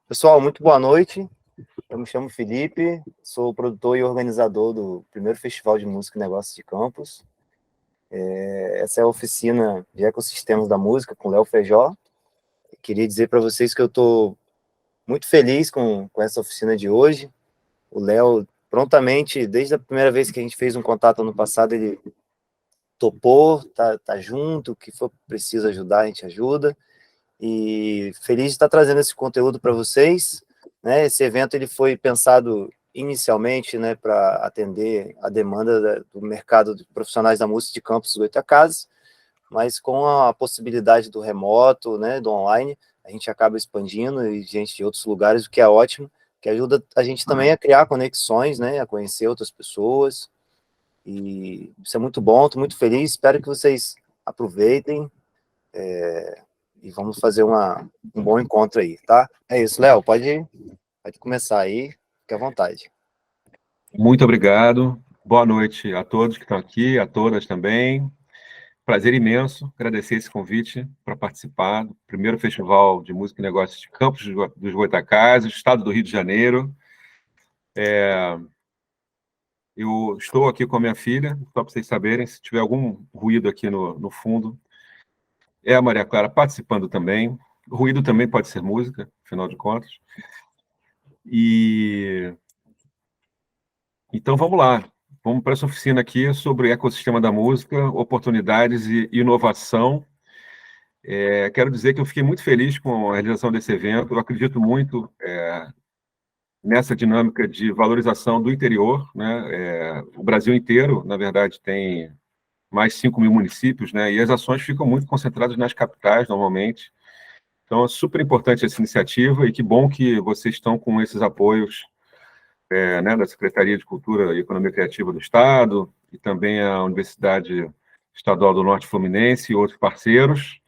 Pessoal, muito boa noite. Eu me chamo Felipe, sou produtor e organizador do primeiro Festival de Música e Negócios de Campos. Essa é a oficina de ecossistemas da música com Léo Feijó. Queria dizer para vocês que eu estou muito feliz com essa oficina de hoje. O Léo, prontamente, desde a primeira vez que a gente fez um contato ano passado, ele topou, tá junto, o que for preciso ajudar, a gente ajuda. E feliz de estar trazendo esse conteúdo para vocês, né? Esse evento ele foi pensado inicialmente, né, para atender a demanda do mercado de profissionais da música de Campos dos Goytacazes, mas com a possibilidade do remoto, né, do online, a gente acaba expandindo e gente de outros lugares, o que é ótimo, que ajuda a gente também a criar conexões, né, a conhecer outras pessoas, e isso é muito bom, estou muito feliz, espero que vocês aproveitem, e vamos fazer um bom encontro aí, tá? É isso, Léo, pode começar aí, fique à vontade. Muito obrigado. Boa noite a todos que estão aqui, a todas também. Prazer imenso agradecer esse convite para participar do primeiro Festival de Música e Negócios de Campos dos Goytacazes, estado do Rio de Janeiro. Eu estou aqui com a minha filha, só para vocês saberem, se tiver algum ruído aqui no fundo, é a Maria Clara participando também. O ruído também pode ser música, afinal de contas. Então, vamos lá. Vamos para essa oficina aqui sobre ecossistema da música, oportunidades e inovação. Quero dizer que eu fiquei muito feliz com a realização desse evento. Eu acredito muito nessa dinâmica de valorização do interior, né? O Brasil inteiro, na verdade, tem mais de 5 mil municípios, né? E as ações ficam muito concentradas nas capitais, normalmente. Então, é super importante essa iniciativa e que bom que vocês estão com esses apoios, né, da Secretaria de Cultura e Economia Criativa do Estado e também a Universidade Estadual do Norte Fluminense e outros parceiros.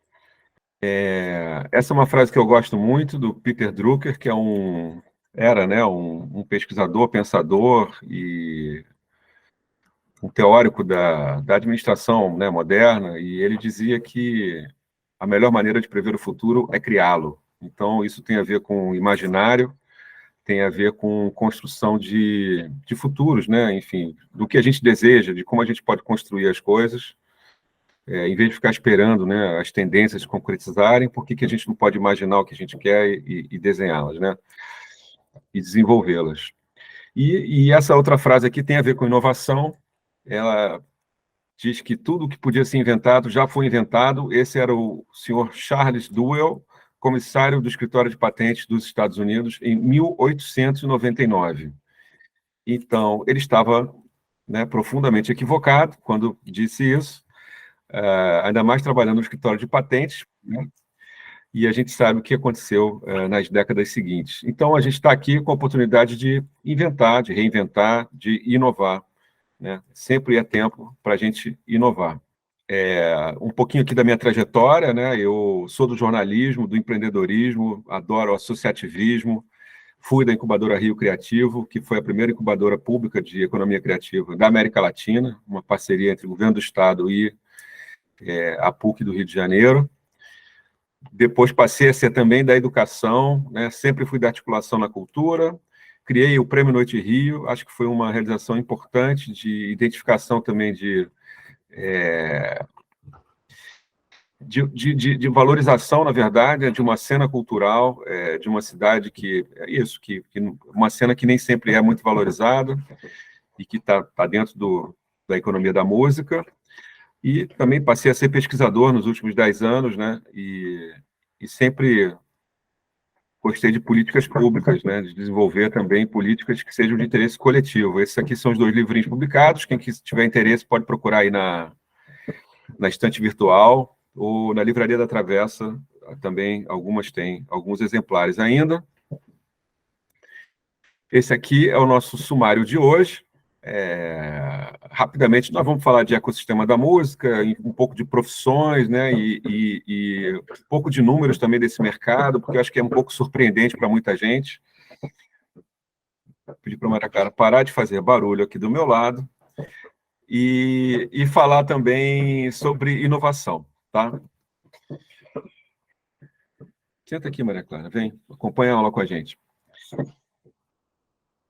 Essa é uma frase que eu gosto muito do Peter Drucker, que era, né, um pesquisador, pensador e um teórico da administração, né, moderna, e ele dizia que a melhor maneira de prever o futuro é criá-lo. Então, isso tem a ver com imaginário, tem a ver com construção de futuros, né? Enfim, do que a gente deseja, de como a gente pode construir as coisas, em vez de ficar esperando, né, as tendências se concretizarem, por que a gente não pode imaginar o que a gente quer e desenhá-las, né? E desenvolvê-las. E essa outra frase aqui tem a ver com inovação. Ela diz que tudo que podia ser inventado já foi inventado. Esse era o senhor Charles Duell, comissário do Escritório de Patentes dos Estados Unidos, em 1899. Então, ele estava, né, profundamente equivocado quando disse isso, ainda mais trabalhando no escritório de patentes, né? E a gente sabe o que aconteceu nas décadas seguintes. Então, a gente está aqui com a oportunidade de inventar, de reinventar, de inovar, né? Sempre é tempo para a gente inovar. Um pouquinho aqui da minha trajetória, né? Eu sou do jornalismo, do empreendedorismo, adoro o associativismo, fui da incubadora Rio Criativo, que foi a primeira incubadora pública de economia criativa da América Latina, uma parceria entre o governo do Estado e a PUC do Rio de Janeiro. Depois passei a ser também da educação, né? Sempre fui da articulação na cultura, criei o Prêmio Noite Rio, acho que foi uma realização importante de identificação também de valorização, na verdade, de uma cena cultural, de uma cidade que uma cena que nem sempre é muito valorizada e que está dentro da economia da música. E também passei a ser pesquisador nos últimos 10 anos, né? E sempre gostei de políticas públicas, né? De desenvolver também políticas que sejam de interesse coletivo. Esses aqui são os 2 livrinhos publicados. Quem tiver interesse pode procurar aí na estante virtual ou na Livraria da Travessa, também algumas têm alguns exemplares ainda. Esse aqui é o nosso sumário de hoje. Rapidamente, nós vamos falar de ecossistema da música, um pouco de profissões, né, e um pouco de números também desse mercado, porque eu acho que é um pouco surpreendente para muita gente. Vou pedir para a Maria Clara parar de fazer barulho aqui do meu lado e falar também sobre inovação, tá? Senta aqui, Maria Clara, vem, acompanha a aula com a gente.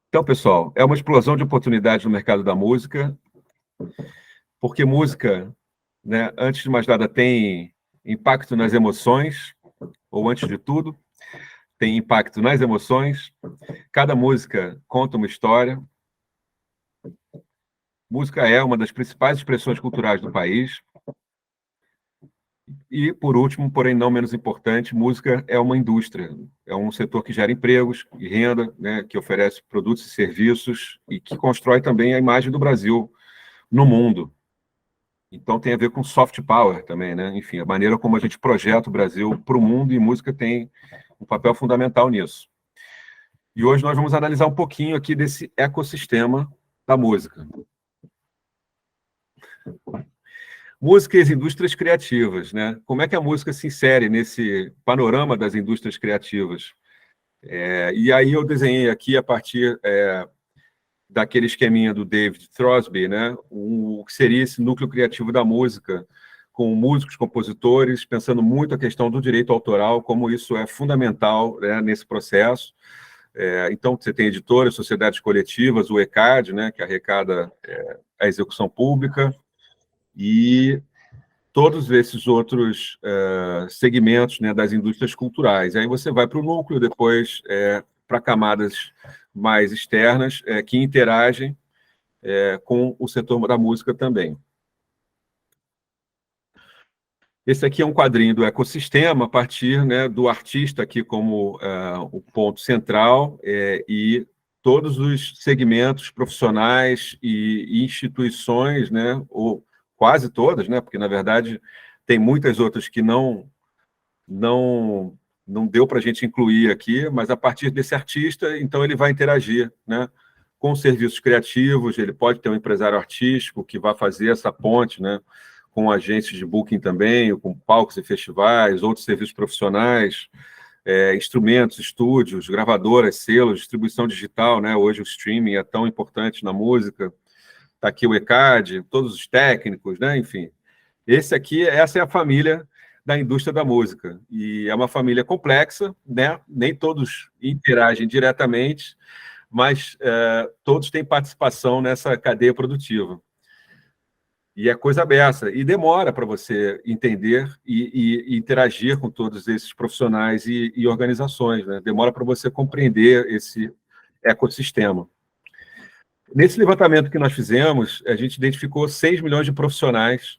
Então, pessoal, é uma explosão de oportunidades no mercado da música, porque música, né, antes de mais nada, tem impacto nas emoções, ou antes de tudo, tem impacto nas emoções. Cada música conta uma história. Música é uma das principais expressões culturais do país. E, por último, porém não menos importante, música é uma indústria, é um setor que gera empregos e renda, né, que oferece produtos e serviços e que constrói também a imagem do Brasil no mundo. Então tem a ver com soft power também, né? Enfim, a maneira como a gente projeta o Brasil para o mundo, e música tem um papel fundamental nisso. E hoje nós vamos analisar um pouquinho aqui desse ecossistema da música. Música e as indústrias criativas, né? Como é que a música se insere nesse panorama das indústrias criativas? E aí eu desenhei aqui, a partir daquele esqueminha do David Throsby, né? O que seria esse núcleo criativo da música, com músicos, compositores, pensando muito a questão do direito autoral, como isso é fundamental, né, nesse processo. Então, você tem editoras, sociedades coletivas, o ECAD, né, que arrecada a execução pública, e todos esses outros segmentos, né, das indústrias culturais. Aí você vai para o núcleo, depois para camadas mais externas, que interagem com o setor da música também. Esse aqui é um quadrinho do ecossistema, a partir, né, do artista aqui como o ponto central, e todos os segmentos profissionais e instituições, né, ou quase todas, né, porque, na verdade, tem muitas outras que não deu para a gente incluir aqui, mas a partir desse artista, então ele vai interagir, né, com serviços criativos, ele pode ter um empresário artístico que vai fazer essa ponte, né, com agências de booking também, com palcos e festivais, outros serviços profissionais, instrumentos, estúdios, gravadoras, selos, distribuição digital, né? Hoje o streaming é tão importante na música. Está aqui o ECAD, todos os técnicos, né? Enfim. Essa é a família da indústria da música. E é uma família complexa, né? Nem todos interagem diretamente, mas todos têm participação nessa cadeia produtiva. E é coisa beça, e demora para você entender e interagir com todos esses profissionais e organizações, né? Demora para você compreender esse ecossistema. Nesse levantamento que nós fizemos, a gente identificou 6 milhões de profissionais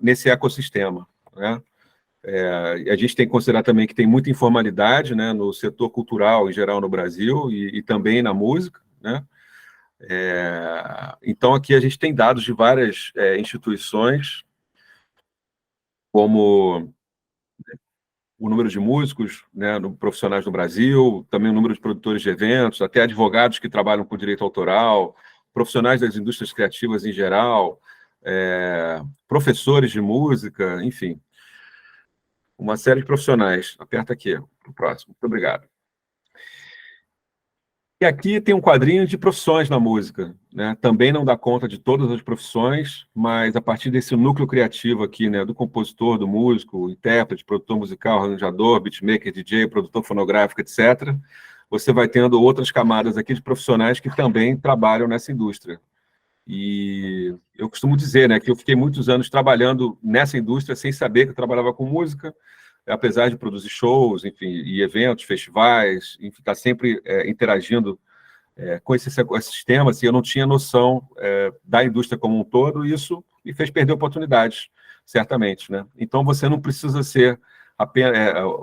nesse ecossistema, né? A gente tem que considerar também que tem muita informalidade, né, no setor cultural em geral no Brasil e também na música, né? Então, aqui a gente tem dados de várias instituições, como o número de músicos, né, profissionais no Brasil, também o número de produtores de eventos, até advogados que trabalham com direito autoral, profissionais das indústrias criativas em geral, professores de música, enfim. Uma série de profissionais. Aperta aqui, para o próximo. Muito obrigado. E aqui tem um quadrinho de profissões na música, né? Também não dá conta de todas as profissões, mas a partir desse núcleo criativo aqui, né, do compositor, do músico, intérprete, produtor musical, arranjador, beatmaker, DJ, produtor fonográfico, etc., você vai tendo outras camadas aqui de profissionais que também trabalham nessa indústria. E eu costumo dizer, né, que eu fiquei muitos anos trabalhando nessa indústria sem saber que eu trabalhava com música, apesar de produzir shows, enfim, e eventos, festivais, enfim, estar sempre interagindo com esse ecossistema, assim, eu não tinha noção da indústria como um todo, e isso me fez perder oportunidades, certamente, né? Então, você não precisa ser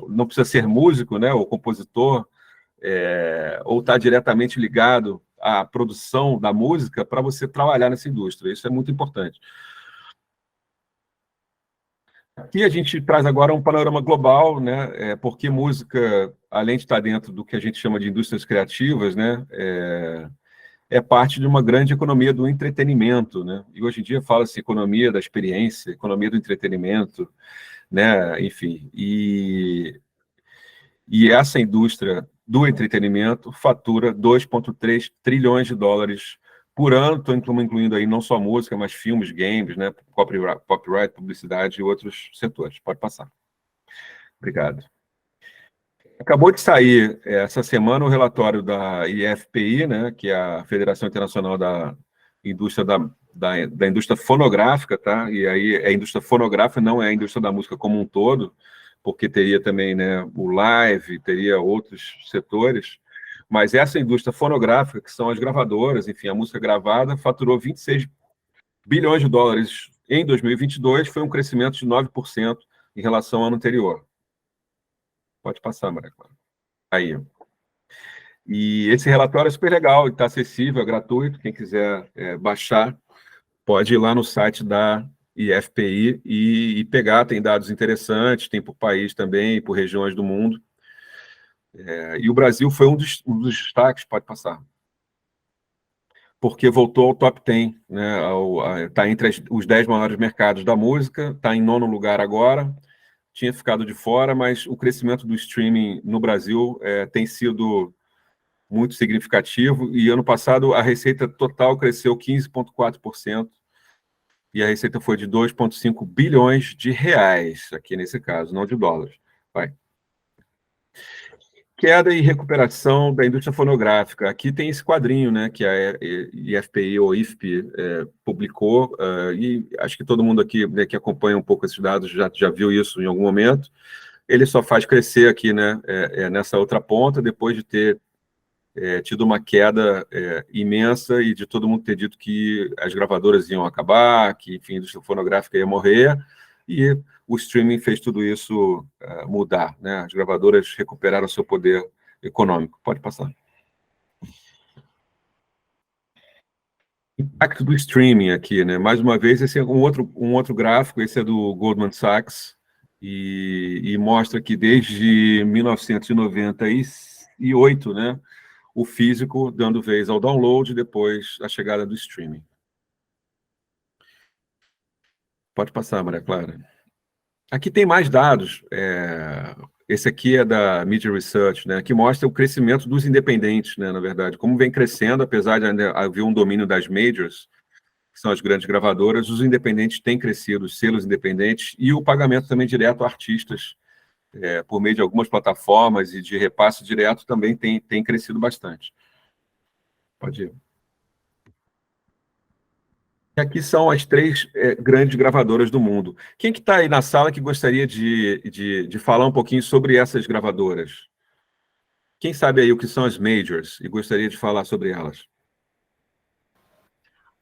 não precisa ser músico, né, ou compositor, ou estar diretamente ligado à produção da música para você trabalhar nessa indústria. Isso é muito importante. Aqui a gente traz agora um panorama global, né? Porque música, além de estar dentro do que a gente chama de indústrias criativas, né? É parte de uma grande economia do entretenimento, né? E hoje em dia fala-se economia da experiência, economia do entretenimento, né? Enfim, e essa indústria do entretenimento fatura 2,3 trilhões de dólares por ano, estou incluindo aí não só música, mas filmes, games, né, copyright, publicidade e outros setores. Pode passar. Obrigado. Acabou de sair essa semana o relatório da IFPI, né, que é a Federação Internacional da Indústria da Indústria Fonográfica, tá? E aí a indústria fonográfica não é a indústria da música como um todo, porque teria também, né, o live, teria outros setores, mas essa indústria fonográfica, que são as gravadoras, enfim, a música gravada, faturou 26 bilhões de dólares em 2022, foi um crescimento de 9% em relação ao ano anterior. Pode passar, Maria Clara. Aí. E esse relatório é super legal, está acessível, é gratuito. Quem quiser baixar, pode ir lá no site da IFPI e pegar. Tem dados interessantes, tem por país também, por regiões do mundo. E o Brasil foi um dos destaques, pode passar. Porque voltou ao top 10, né? Está entre os 10 maiores mercados da música, está em 9º lugar agora. Tinha ficado de fora, mas o crescimento do streaming no Brasil tem sido muito significativo, e ano passado a receita total cresceu 15,4%, e a receita foi de 2,5 bilhões de reais, aqui nesse caso, não de dólares. Vai. Queda e recuperação da indústria fonográfica. Aqui tem esse quadrinho, né, que a IFPI ou IFP publicou, e acho que todo mundo aqui, né, que acompanha um pouco esses dados já viu isso em algum momento. Ele só faz crescer aqui, né, nessa outra ponta, depois de ter tido uma queda imensa e de todo mundo ter dito que as gravadoras iam acabar, que, enfim, a indústria fonográfica ia morrer, e o streaming fez tudo isso mudar, né? As gravadoras recuperaram seu poder econômico. Pode passar. Impacto do streaming aqui, né? Mais uma vez, esse é um outro gráfico, esse é do Goldman Sachs, e mostra que desde 1998, né, o físico dando vez ao download, depois a chegada do streaming. Pode passar, Maria Clara. Aqui tem mais dados. Esse aqui é da Media Research, né, que mostra o crescimento dos independentes, né, na verdade. Como vem crescendo, apesar de ainda haver um domínio das majors, que são as grandes gravadoras, os independentes têm crescido, os selos independentes, e o pagamento também direto a artistas, por meio de algumas plataformas e de repasse direto, também tem crescido bastante. Pode ir. E aqui são as 3 grandes gravadoras do mundo. Quem que está aí na sala que gostaria de falar um pouquinho sobre essas gravadoras? Quem sabe aí o que são as majors e gostaria de falar sobre elas?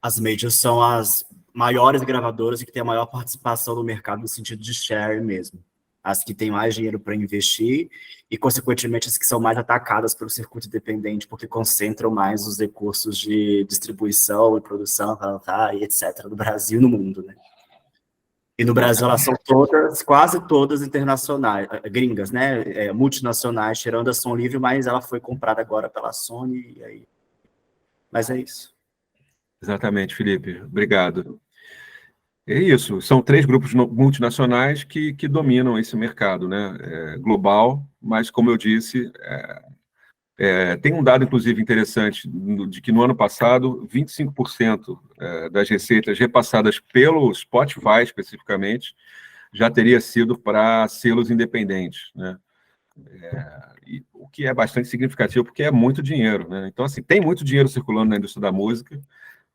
As majors são as maiores gravadoras e que têm a maior participação no mercado no sentido de share mesmo. As que têm mais dinheiro para investir e, consequentemente, as que são mais atacadas pelo circuito independente, porque concentram mais os recursos de distribuição e produção, e etc., no Brasil e no mundo, né? E no Brasil elas são todas, quase todas internacionais, gringas, né? Multinacionais, tirando a Som Livre, mas ela foi comprada agora pela Sony, e aí... Mas é isso. Exatamente, Felipe. Obrigado. É isso, são 3 grupos multinacionais que dominam esse mercado, né, global, mas, como eu disse, tem um dado, inclusive, interessante, de que no ano passado, 25% das receitas repassadas pelo Spotify, especificamente, já teria sido para selos independentes, né? O que é bastante significativo, porque é muito dinheiro, né? Então, assim, tem muito dinheiro circulando na indústria da música,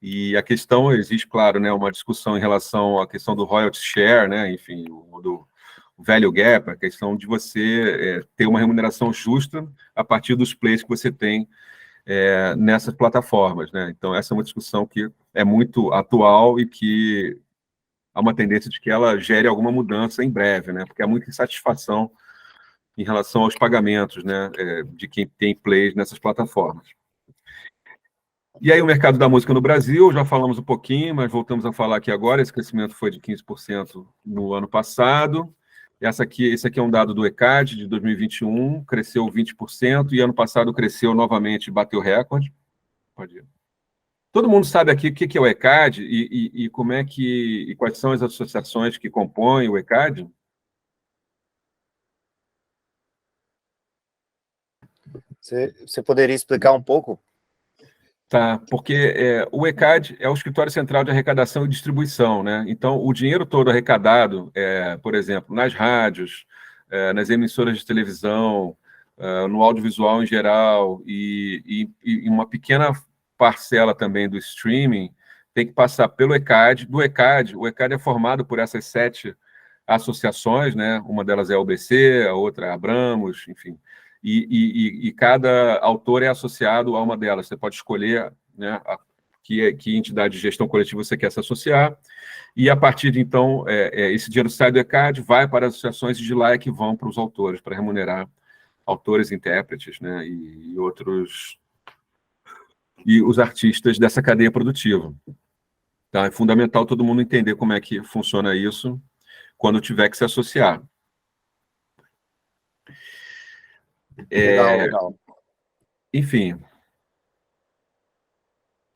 e a questão, existe, claro, né, uma discussão em relação à questão do royalty share, né, enfim, do value gap, a questão de você ter uma remuneração justa a partir dos plays que você tem nessas plataformas, né? Então, essa é uma discussão que é muito atual e que há uma tendência de que ela gere alguma mudança em breve, né? Porque há muita insatisfação em relação aos pagamentos, né, de quem tem plays nessas plataformas. E aí o mercado da música no Brasil, já falamos um pouquinho, mas voltamos a falar aqui agora, esse crescimento foi de 15% no ano passado. Esse aqui é um dado do ECAD, de 2021, cresceu 20%, e ano passado cresceu novamente, bateu recorde. Pode ir. Todo mundo sabe aqui o que é o ECAD e como é e quais são as associações que compõem o ECAD? Você poderia explicar um pouco? Tá, porque o ECAD é o Escritório Central de Arrecadação e Distribuição, né? Então, o dinheiro todo arrecadado, por exemplo, nas rádios, nas emissoras de televisão, no audiovisual em geral, e uma pequena parcela também do streaming tem que passar pelo ECAD. O ECAD é formado por essas 7 associações, né? Uma delas é a UBC, a outra é a Abramos, enfim. E cada autor é associado a uma delas. Você pode escolher, né, que entidade de gestão coletiva você quer se associar, e a partir de então, esse dinheiro sai do ECAD, vai para as associações, e de lá é que vão para os autores, para remunerar autores, intérpretes, né, e outros, e os artistas dessa cadeia produtiva. Então, é fundamental todo mundo entender como é que funciona isso quando tiver que se associar. Legal. Enfim.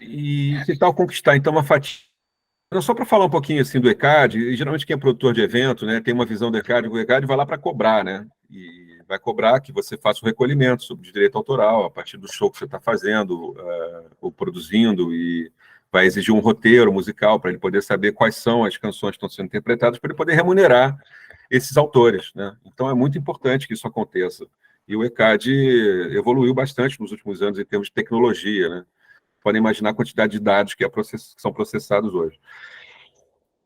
E que tal conquistar, então, uma fatia? Não, só para falar um pouquinho assim do ECAD, e geralmente quem é produtor de evento, né, tem uma visão do ECAD, o ECAD vai lá para cobrar, né? E vai cobrar que você faça o recolhimento sobre direito autoral a partir do show que você está fazendo, ou produzindo, e vai exigir um roteiro musical para ele poder saber quais são as canções que estão sendo interpretadas, para ele poder remunerar esses autores, né? Então é muito importante que isso aconteça. E o ECAD evoluiu bastante nos últimos anos em termos de tecnologia, né? Podem imaginar a quantidade de dados que são processados hoje.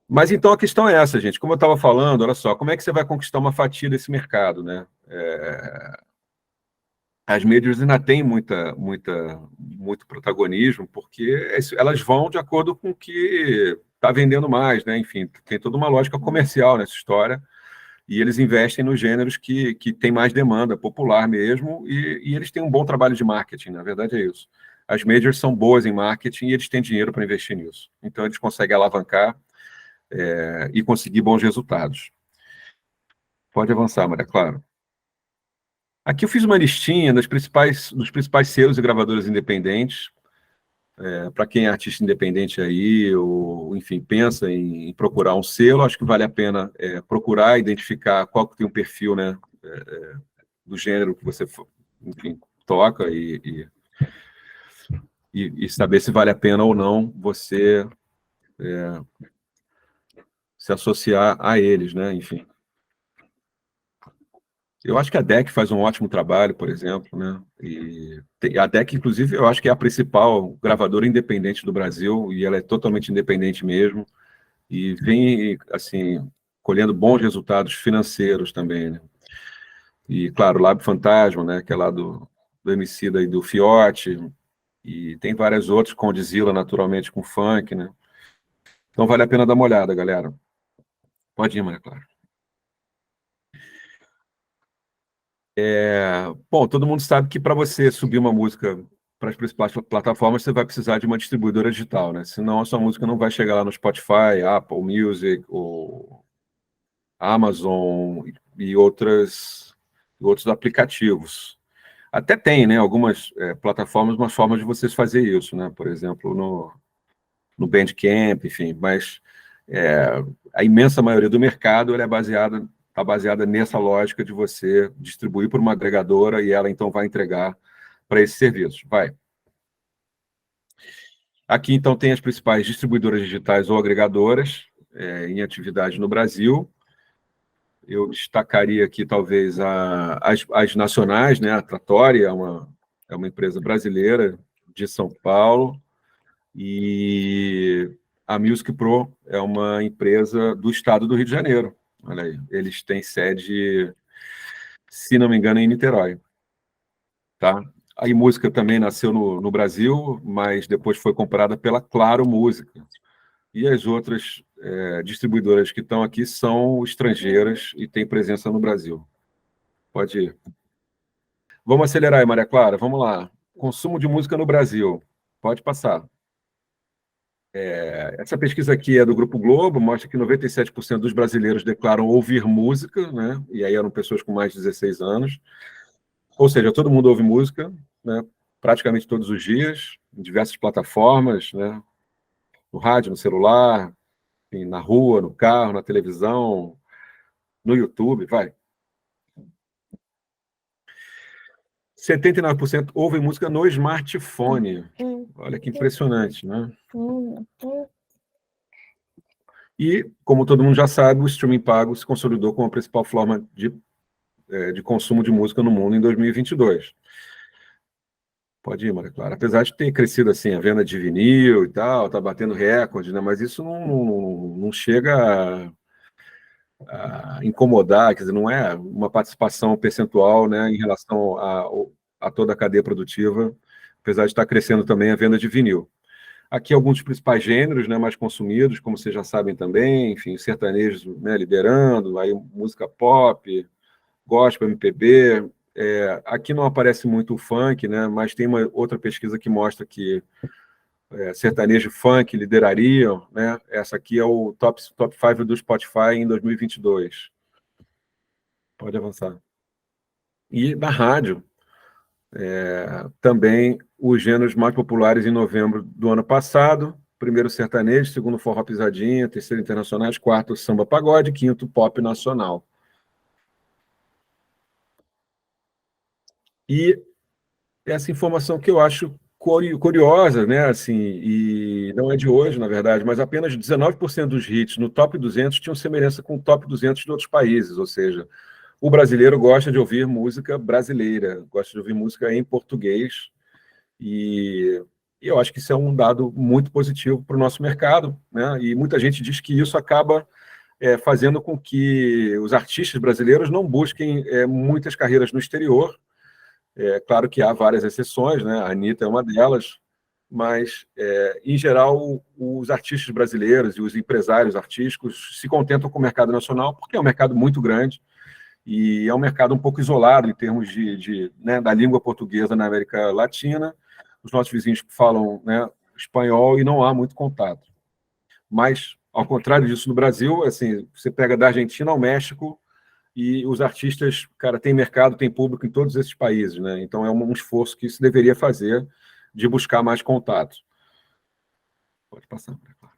Mas então a questão é essa, gente. Como eu estava falando, olha só, como é que você vai conquistar uma fatia desse mercado, né? As majors ainda têm muito protagonismo, porque elas vão de acordo com o que está vendendo mais, né? Enfim, tem toda uma lógica comercial nessa história, e eles investem nos gêneros que têm mais demanda, popular mesmo, e eles têm um bom trabalho de marketing, na verdade é isso. As majors são boas em marketing e eles têm dinheiro para investir nisso. Então, eles conseguem alavancar e conseguir bons resultados. Pode avançar, Maria Clara. Aqui eu fiz uma listinha dos principais selos e gravadoras independentes. Para quem é artista independente aí, ou, enfim, pensa em procurar um selo, acho que vale a pena procurar, identificar qual que tem um perfil, né, do gênero que você, enfim, toca e saber se vale a pena ou não você se associar a eles, né? Enfim. Eu acho que a DEC faz um ótimo trabalho, por exemplo, né? E a DEC, inclusive, eu acho que é a principal gravadora independente do Brasil, e ela é totalmente independente mesmo, e vem, assim, colhendo bons resultados financeiros também, né? E, claro, o Lab Fantasma, né? Que é lá do Emicida e do Fiote, e tem várias outras, com Condzilla, naturalmente, com funk, né? Então vale a pena dar uma olhada, galera. Pode ir, Maria Clara. Bom, todo mundo sabe que para você subir uma música para as principais plataformas, você vai precisar de uma distribuidora digital, né? Senão a sua música não vai chegar lá no Spotify, Apple Music, ou Amazon e outros aplicativos. Até tem, né, algumas plataformas, umas formas de vocês fazer isso, né? Por exemplo, no Bandcamp, enfim, mas a imensa maioria do mercado ela está baseada nessa lógica de você distribuir por uma agregadora e ela então vai entregar para esses serviços. Vai. Aqui então tem as principais distribuidoras digitais ou agregadoras em atividade no Brasil. Eu destacaria aqui talvez as nacionais, né? A Trattoria é uma empresa brasileira de São Paulo, e a Music Pro é uma empresa do estado do Rio de Janeiro. Olha aí, eles têm sede, se não me engano, em Niterói. Tá? A iMúsica também nasceu no Brasil, mas depois foi comprada pela Claro Música. E as outras distribuidoras que estão aqui são estrangeiras e têm presença no Brasil. Pode ir. Vamos acelerar aí, Maria Clara. Vamos lá. Consumo de música no Brasil. Pode passar. Essa pesquisa aqui é do Grupo Globo, mostra que 97% dos brasileiros declaram ouvir música, né? E aí eram pessoas com mais de 16 anos. Ou seja, todo mundo ouve música, né? Praticamente todos os dias, em diversas plataformas, né? No rádio, no celular, enfim, na rua, no carro, na televisão, no YouTube, vai. 79% ouvem música no smartphone. Olha que impressionante, né? E, como todo mundo já sabe, o streaming pago se consolidou como a principal forma de de consumo de música no mundo em 2022. Pode ir, Maria Clara. Apesar de ter crescido assim a venda de vinil e tal, tá batendo recorde, né? Mas isso não chega a incomodar, quer dizer, não é uma participação percentual, né, em relação a toda a cadeia produtiva, apesar de estar crescendo também a venda de vinil. Aqui alguns dos principais gêneros, né, mais consumidos, como vocês já sabem também, enfim, sertanejos, né, liderando, aí música pop, gospel, MPB. Aqui não aparece muito o funk, né, mas tem uma outra pesquisa que mostra que sertanejo e funk liderariam, né? Essa aqui é o top 5 do Spotify em 2022. Pode avançar. E na rádio, também os gêneros mais populares em novembro do ano passado: primeiro sertanejo, segundo forró pisadinha, terceiro internacionais, quarto samba pagode, quinto pop nacional. E essa informação que eu acho curiosa, né, assim, e não é de hoje, na verdade, mas apenas 19% dos hits no top 200 tinham semelhança com o top 200 de outros países, ou seja, o brasileiro gosta de ouvir música brasileira, gosta de ouvir música em português, e eu acho que isso é um dado muito positivo para o nosso mercado, né, e muita gente diz que isso acaba fazendo com que os artistas brasileiros não busquem muitas carreiras no exterior. Claro que há várias exceções, né? A Anitta é uma delas, mas, em geral, os artistas brasileiros e os empresários artísticos se contentam com o mercado nacional, porque é um mercado muito grande e é um mercado um pouco isolado em termos né, da língua portuguesa na América Latina. Os nossos vizinhos falam, né, espanhol e não há muito contato. Mas, ao contrário disso, no Brasil, assim, você pega da Argentina ao México, e os artistas, cara, têm mercado, têm público em todos esses países, né? Então é um esforço que se deveria fazer de buscar mais contato. Pode passar, claro.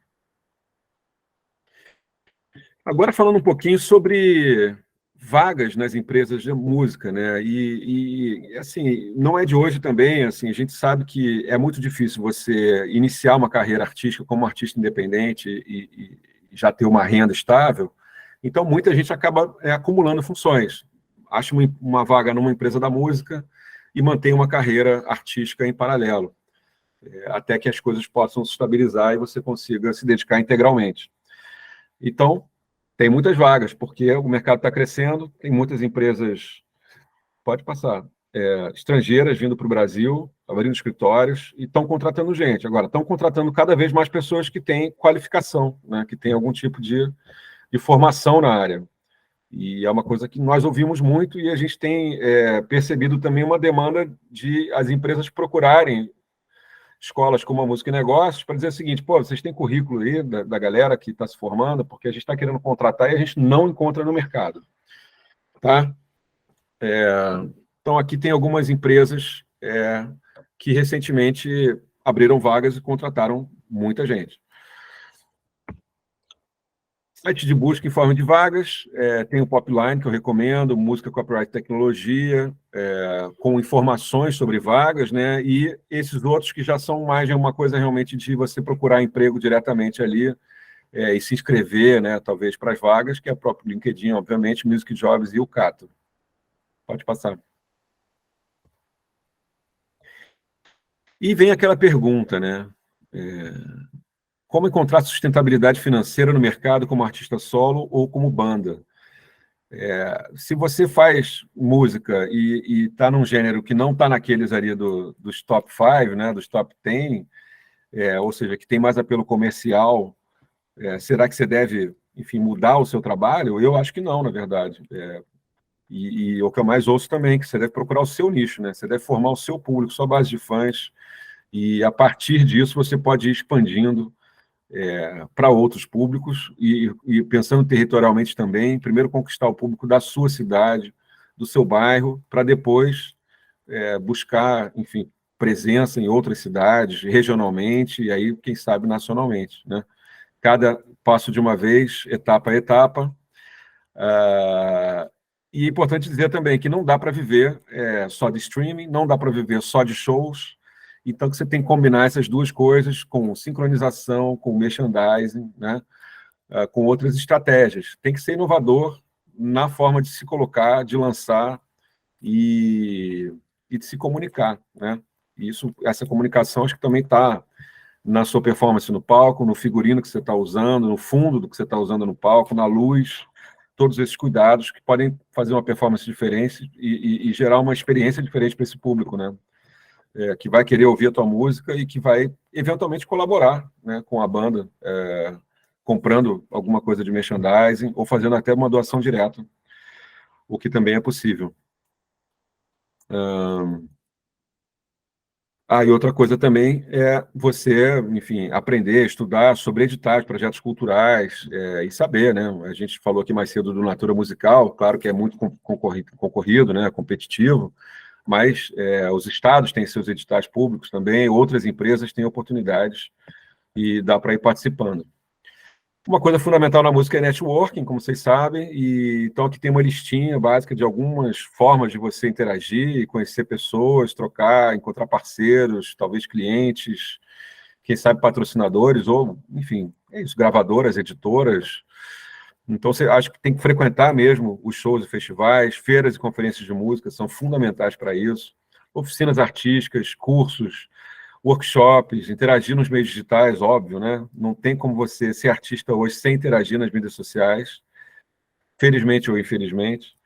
Agora falando um pouquinho sobre vagas nas empresas de música, né? E assim, não é de hoje também, assim, a gente sabe que é muito difícil você iniciar uma carreira artística como artista independente e já ter uma renda estável. Então, muita gente acaba acumulando funções. Acha uma vaga numa empresa da música e mantém uma carreira artística em paralelo, até que as coisas possam se estabilizar e você consiga se dedicar integralmente. Então, tem muitas vagas, porque o mercado está crescendo, tem muitas empresas, pode passar, estrangeiras vindo para o Brasil, abrindo escritórios, e estão contratando gente. Agora, estão contratando cada vez mais pessoas que têm qualificação, né, que têm algum tipo de formação na área. E é uma coisa que nós ouvimos muito e a gente tem percebido também uma demanda de as empresas procurarem escolas como a Música e Negócios para dizer o seguinte: pô, vocês têm currículo aí da galera que está se formando, porque a gente está querendo contratar e a gente não encontra no mercado. Tá? Então, aqui tem algumas empresas que recentemente abriram vagas e contrataram muita gente. Site de busca em forma de vagas, tem o Popline, que eu recomendo, música, copyright, tecnologia, com informações sobre vagas, né? E esses outros que já são mais uma coisa realmente de você procurar emprego diretamente ali e se inscrever, né? Talvez para as vagas, que é o próprio LinkedIn, obviamente, Music Jobs e o Cato. Pode passar. E vem aquela pergunta, né? Como encontrar sustentabilidade financeira no mercado como artista solo ou como banda? Se você faz música e está num gênero que não está naqueles ali dos top 5, né, dos top 10, ou seja, que tem mais apelo comercial, será que você deve, enfim, mudar o seu trabalho? Eu acho que não, na verdade. E o que eu mais ouço também, que você deve procurar o seu nicho, né? Você deve formar o seu público, sua base de fãs, e a partir disso você pode ir expandindo para outros públicos e pensando territorialmente também, primeiro conquistar o público da sua cidade, do seu bairro, para depois buscar, enfim, presença em outras cidades, regionalmente, e aí, quem sabe, nacionalmente, né? Cada passo de uma vez, etapa a etapa. E é importante dizer também que não dá para viver só de streaming, não dá para viver só de shows. Então, você tem que combinar essas duas coisas com sincronização, com merchandising, né? Com outras estratégias. Tem que ser inovador, na forma de se colocar, de lançar e de se comunicar, né? E essa comunicação acho que também está na sua performance no palco, no figurino que você está usando, no fundo do que você está usando no palco, na luz, todos esses cuidados que podem fazer uma performance diferente e gerar uma experiência diferente para esse público, né? Que vai querer ouvir a tua música e que vai, eventualmente, colaborar, né, com a banda, comprando alguma coisa de merchandising ou fazendo até uma doação direta, o que também é possível. E outra coisa também é você, enfim, aprender, estudar sobre editais, projetos culturais, e saber, né? A gente falou aqui mais cedo do Natura Musical, claro que é muito concorrido, né? Competitivo, mas os estados têm seus editais públicos também, outras empresas têm oportunidades e dá para ir participando. Uma coisa fundamental na música é networking, como vocês sabem, e então aqui tem uma listinha básica de algumas formas de você interagir, conhecer pessoas, trocar, encontrar parceiros, talvez clientes, quem sabe patrocinadores, ou, enfim, é isso, gravadoras, editoras. Então, você acha que tem que frequentar mesmo os shows e festivais, feiras e conferências de música, são fundamentais para isso. Oficinas artísticas, cursos, workshops, interagir nos meios digitais, óbvio, né? Não tem como você ser artista hoje sem interagir nas mídias sociais, felizmente ou infelizmente.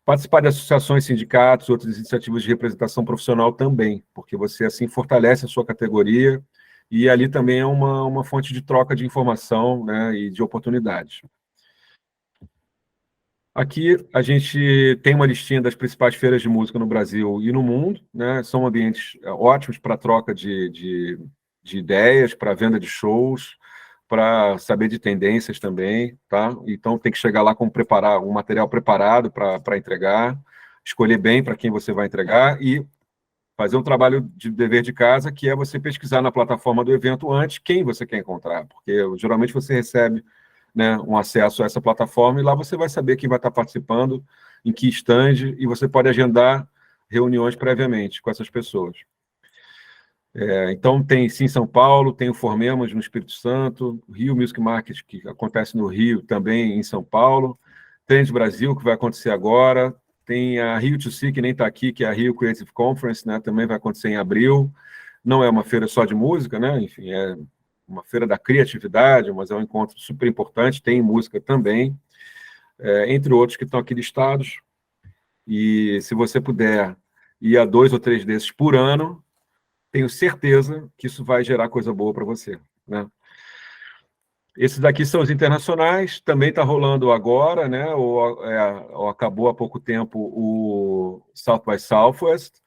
Participar de associações, sindicatos, outras iniciativas de representação profissional também, porque você, assim, fortalece a sua categoria e ali também é uma fonte de troca de informação, né, e de oportunidades. Aqui a gente tem uma listinha das principais feiras de música no Brasil e no mundo, né? São ambientes ótimos para troca de ideias, para venda de shows, para saber de tendências também, tá? Então tem que chegar lá com um material preparado para entregar, escolher bem para quem você vai entregar e fazer um trabalho de dever de casa, que é você pesquisar na plataforma do evento antes quem você quer encontrar, porque geralmente você recebe, né, um acesso a essa plataforma e lá você vai saber quem vai estar participando, em que stand, e você pode agendar reuniões previamente com essas pessoas. Então, tem sim São Paulo, tem o Formemos no Espírito Santo, o Rio Music Market, que acontece no Rio, também em São Paulo, Trend Brasil, que vai acontecer agora, tem a Rio 2C, que nem está aqui, que é a Rio Creative Conference, né, também vai acontecer em abril. Não é uma feira só de música, né, enfim, é uma feira da criatividade, mas é um encontro super importante, tem música também, entre outros que estão aqui listados. E se você puder ir a 2 ou 3 desses por ano, tenho certeza que isso vai gerar coisa boa para você, né? Esses daqui são os internacionais, também está rolando agora, né? Ou acabou há pouco tempo o South by Southwest,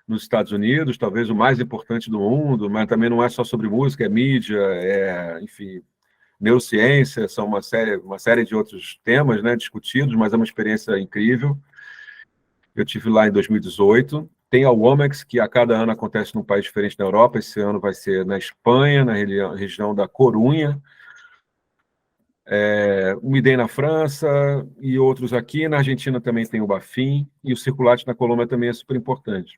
nos Estados Unidos, talvez o mais importante do mundo, mas também não é só sobre música, é mídia, enfim, neurociência, são uma série de outros temas, né, discutidos, mas é uma experiência incrível. Eu tive lá em 2018. Tem a WOMEX, que a cada ano acontece num país diferente da Europa. Esse ano vai ser na Espanha, na região da Corunha. O IDEM na França e outros aqui. Na Argentina também tem o Bafim. E o Circulate na Colômbia também é super importante.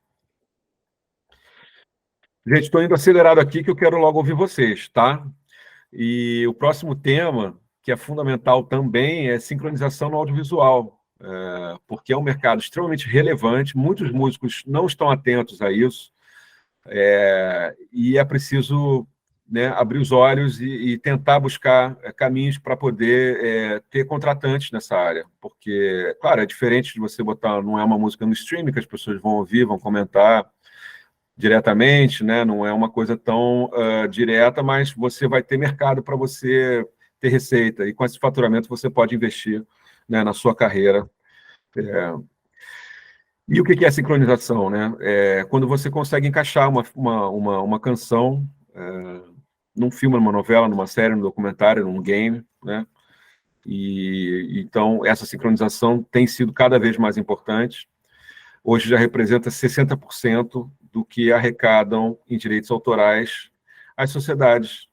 Gente, estou indo acelerado aqui que eu quero logo ouvir vocês, tá? E o próximo tema, que é fundamental também, é sincronização no audiovisual, porque é um mercado extremamente relevante, muitos músicos não estão atentos a isso, e é preciso, né, abrir os olhos e tentar buscar caminhos para poder ter contratantes nessa área, porque, claro, é diferente de você botar, não é uma música no streaming que as pessoas vão ouvir, vão comentar diretamente, né? Não é uma coisa tão direta, mas você vai ter mercado para você ter receita, e com esse faturamento você pode investir, né, na sua carreira. E o que é sincronização, né? Quando você consegue encaixar uma canção num filme, numa novela, numa série, num documentário, num game, né? E então essa sincronização tem sido cada vez mais importante. Hoje já representa 60% do que arrecadam em direitos autorais as sociedades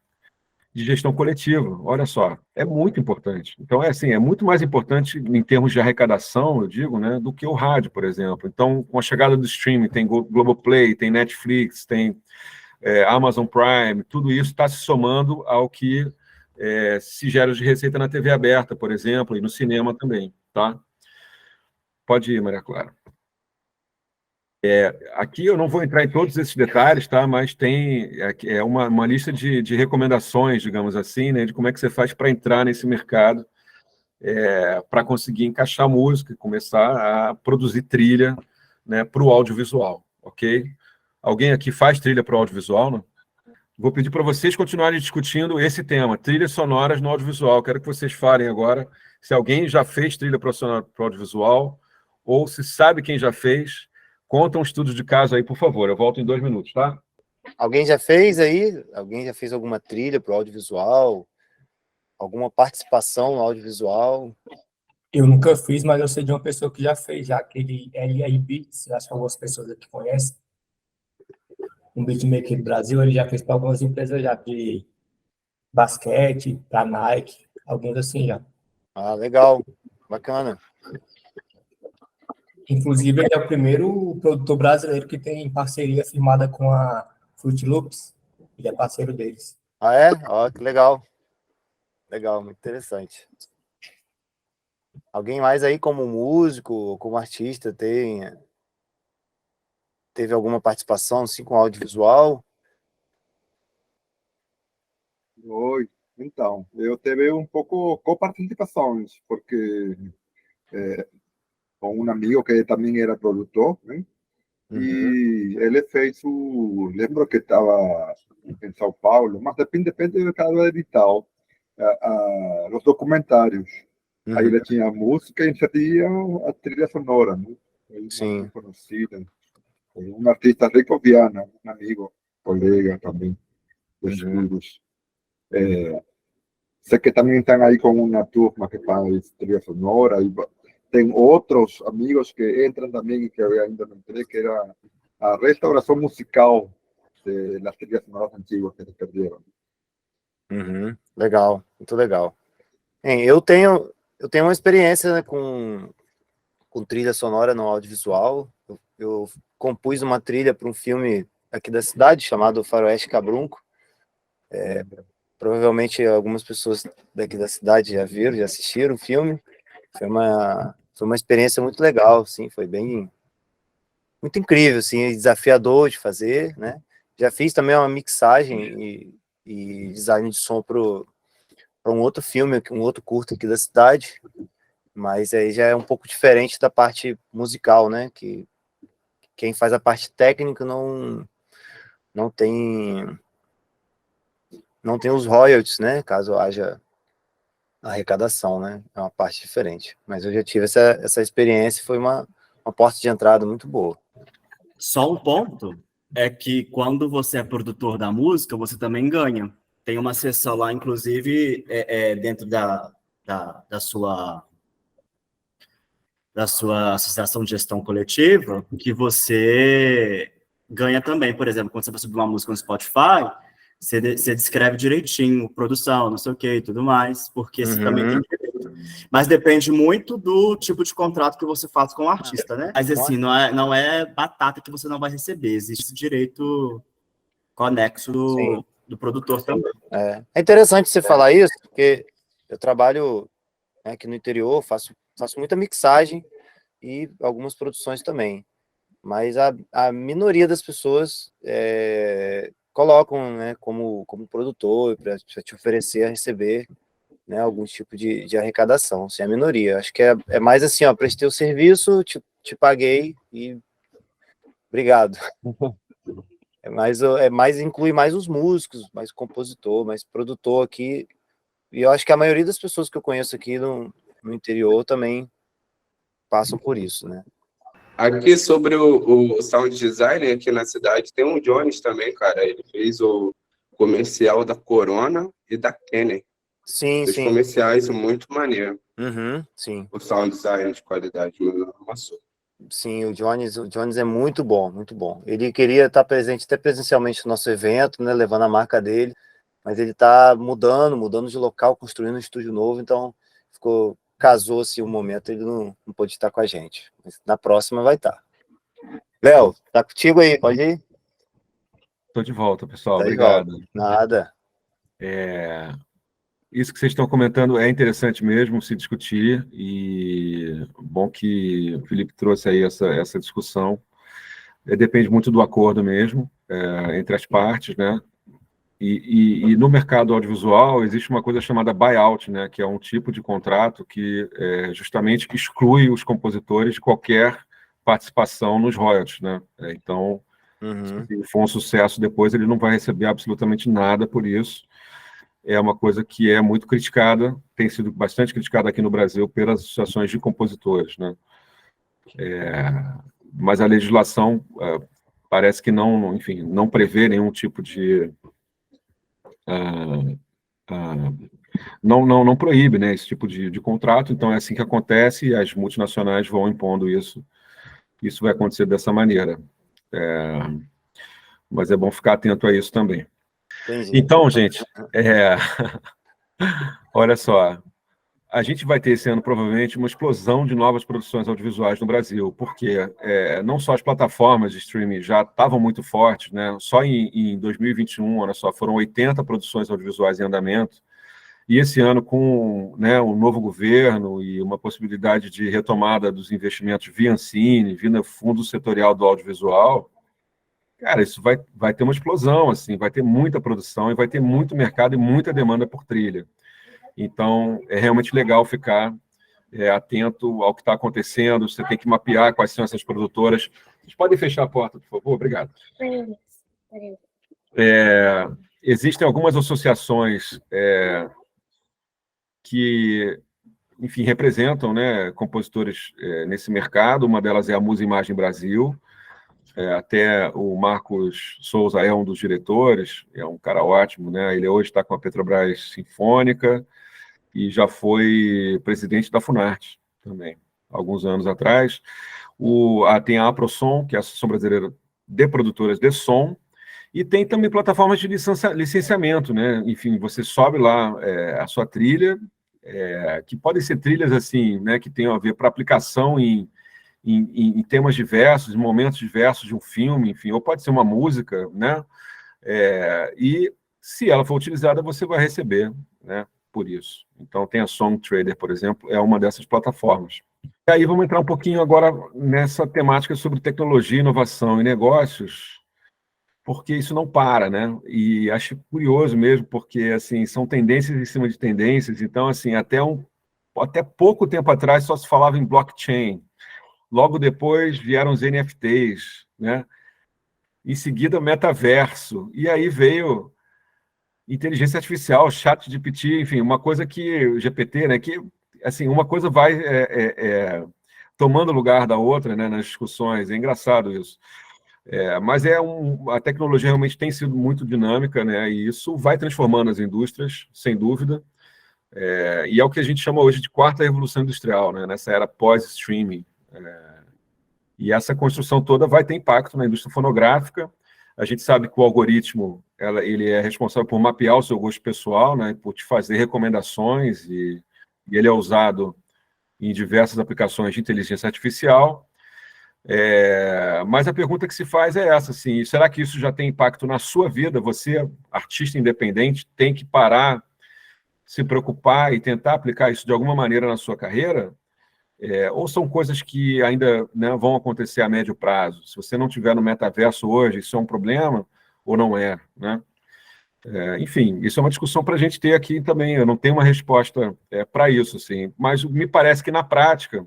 de gestão coletiva. Olha só, é muito importante. Então, é muito mais importante em termos de arrecadação, eu digo, né, do que o rádio, por exemplo. Então, com a chegada do streaming, tem Globoplay, tem Netflix, tem Amazon Prime, tudo isso está se somando ao que se gera de receita na TV aberta, por exemplo, e no cinema também, tá? Pode ir, Maria Clara. Aqui eu não vou entrar em todos esses detalhes, tá? Mas tem uma lista de recomendações, digamos assim, né? De como é que você faz para entrar nesse mercado, para conseguir encaixar música e começar a produzir trilha, né, para o audiovisual, ok? Alguém aqui faz trilha para o audiovisual, não? Vou pedir para vocês continuarem discutindo esse tema, trilhas sonoras no audiovisual. Quero que vocês falem agora se alguém já fez trilha para o audiovisual ou se sabe quem já fez. Conta um estudo de caso aí, por favor. Eu volto em 2 minutos, tá? Alguém já fez aí? Alguém já fez alguma trilha para o audiovisual? Alguma participação no audiovisual? Eu nunca fiz, mas eu sei de uma pessoa que já fez, já aquele LA Beats, acho que algumas pessoas aqui conhecem, um beatmaker do Brasil, ele já fez para algumas empresas já de basquete, para Nike, alguns assim já. Ah, legal, bacana. Inclusive, ele é o primeiro produtor brasileiro que tem parceria firmada com a Fruit Loops, ele é parceiro deles. Ah, é? Ó, que legal. Legal, muito interessante. Alguém mais aí como músico, como artista, teve alguma participação assim, com audiovisual? Oi, então, eu teve um pouco coparticipações, porque com um amigo que também era produtor, né? Uhum. E ele fez lembro que estava em São Paulo, mas depende de cada edital, os documentários. Aí ele tinha a música e inseria a trilha sonora, né? Uma Sim. muito conhecida. Um artista Rico Viana, um amigo, colega também, de estudos. Sei que também estão aí com uma turma que faz trilha sonora. E tem outros amigos que entram também, que eu ainda não entrei, que era a restauração musical das trilhas sonoras antigas que se perderam. Uhum. Legal, muito legal. Eu tenho uma experiência, né, com trilha sonora no audiovisual. Eu compus uma trilha para um filme aqui da cidade chamado Faroeste Cabrunco. Provavelmente algumas pessoas daqui da cidade já viram, já assistiram o filme. Foi uma experiência muito legal, assim, foi muito incrível, assim, desafiador de fazer, né? Já fiz também uma mixagem e design de som para um outro filme, um outro curto aqui da cidade, mas aí já é um pouco diferente da parte musical, né? Que quem faz a parte técnica não tem os royalties, né? Caso haja arrecadação, né? É uma parte diferente. Mas eu já tive essa experiência, foi uma porta de entrada muito boa. Só um ponto é que quando você é produtor da música, você também ganha. Tem uma seção lá, inclusive, dentro da sua associação de gestão coletiva, que você ganha também. Por exemplo, quando você vai subir uma música no Spotify, você descreve direitinho, produção, não sei o que e tudo mais, porque você também tem direito. Mas depende muito do tipo de contrato que você faz com o artista, né? Mas assim, não é batata que você não vai receber, existe esse direito conexo do produtor também. É interessante você falar isso, porque eu trabalho aqui no interior, faço muita mixagem e algumas produções também, mas a minoria das pessoas colocam, né, como produtor para te oferecer a receber, né, algum tipo de arrecadação, assim, a minoria. Acho que é mais assim, ó, prestei o serviço, te paguei e obrigado. Inclui mais os músicos, mais compositor, mais produtor aqui. E eu acho que a maioria das pessoas que eu conheço aqui no interior também passam por isso, né? Aqui sobre o sound design aqui na cidade, tem um Jones também, cara. Ele fez o comercial da Corona e da Kenner. Sim, Os sim. comerciais são muito maneiro. Sim. O sound design de qualidade, meu amassou. Sim, o Jones é muito bom, muito bom. Ele queria estar presente até presencialmente no nosso evento, né, levando a marca dele, mas ele está mudando de local, construindo um estúdio novo, então casou-se o momento, ele não pôde estar com a gente. Mas na próxima vai estar. Léo, tá contigo aí, pode ir? Estou de volta, pessoal. Tá de Obrigado. volta. Nada. isso que vocês estão comentando é interessante mesmo se discutir, e bom que o Felipe trouxe aí essa discussão. Depende muito do acordo mesmo, entre as partes, né? E no mercado audiovisual existe uma coisa chamada buyout, né? Que é um tipo de contrato que justamente exclui os compositores de qualquer participação nos royalties, né? Então, se for um sucesso depois, ele não vai receber absolutamente nada por isso. É uma coisa que é muito criticada, tem sido bastante criticada aqui no Brasil pelas associações de compositores, né? Mas a legislação parece que não, enfim, não prevê nenhum tipo de... não proíbe, né, esse tipo de contrato, então é assim que acontece e as multinacionais vão impondo isso. Isso vai acontecer dessa maneira. Mas é bom ficar atento a isso também. Entendi. Então, gente, olha só, a gente vai ter esse ano, provavelmente, uma explosão de novas produções audiovisuais no Brasil, porque não só as plataformas de streaming já estavam muito fortes, né? Só em 2021, olha só, foram 80 produções audiovisuais em andamento, e esse ano, com, né, um novo governo e uma possibilidade de retomada dos investimentos via Ancine, via Fundo Setorial do Audiovisual, cara, isso vai ter uma explosão, assim, vai ter muita produção e vai ter muito mercado e muita demanda por trilha. Então, é realmente legal ficar atento ao que está acontecendo, você tem que mapear quais são essas produtoras. Vocês podem fechar a porta, por favor? Obrigado. Existem algumas associações que, enfim, representam, né, compositores nesse mercado, uma delas é a Musa Imagem Brasil, até o Marcos Souza é um dos diretores, é um cara ótimo, né? Ele hoje está com a Petrobras Sinfônica e já foi presidente da Funarte também, alguns anos atrás. Tem a AproSom, que é a Associação Brasileira de Produtoras de Som, e tem também plataformas de licenciamento, né? Enfim, você sobe lá a sua trilha, que podem ser trilhas assim, né, que tenham a ver para aplicação em temas diversos, em momentos diversos de um filme, enfim, ou pode ser uma música, né? E se ela for utilizada, você vai receber, né, por isso. Então, tem a Song Trader, por exemplo, é uma dessas plataformas. E aí vamos entrar um pouquinho agora nessa temática sobre tecnologia, inovação e negócios, porque isso não para, né? E acho curioso mesmo, porque assim, são tendências em cima de tendências, então assim, até pouco tempo atrás só se falava em blockchain. Logo depois vieram os NFTs, né? Em seguida, metaverso. E aí veio inteligência artificial, ChatGPT, enfim, uma coisa que o GPT, né? Que assim, uma coisa vai tomando lugar da outra, né? Nas discussões. É engraçado isso. Mas a tecnologia realmente tem sido muito dinâmica, né? E isso vai transformando as indústrias, sem dúvida. E é o que a gente chama hoje de quarta revolução industrial, né? Nessa era pós-streaming. E essa construção toda vai ter impacto na indústria fonográfica. A gente sabe que o algoritmo ele é responsável por mapear o seu gosto pessoal, né, por te fazer recomendações, e ele é usado em diversas aplicações de inteligência artificial. Mas a pergunta que se faz é essa, assim, será que isso já tem impacto na sua vida? Você, artista independente, tem que parar, se preocupar e tentar aplicar isso de alguma maneira na sua carreira? Ou são coisas que ainda, né, vão acontecer a médio prazo? Se você não tiver no metaverso hoje, isso é um problema ou não é, né? Enfim, isso é uma discussão para a gente ter aqui também. Eu não tenho uma resposta para isso, assim, mas me parece que na prática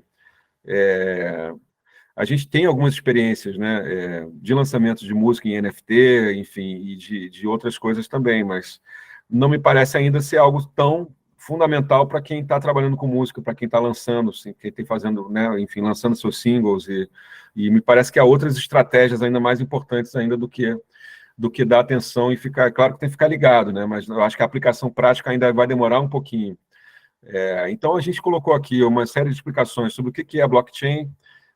a gente tem algumas experiências, né, de lançamento de música em NFT, enfim, e de outras coisas também, mas não me parece ainda ser algo tão fundamental para quem está trabalhando com música, para quem está lançando, assim, quem está fazendo, né, enfim, lançando seus singles, e me parece que há outras estratégias ainda mais importantes ainda do que dar atenção e ficar, claro que tem que ficar ligado, né, mas eu acho que a aplicação prática ainda vai demorar um pouquinho. Então a gente colocou aqui uma série de explicações sobre o que é a blockchain,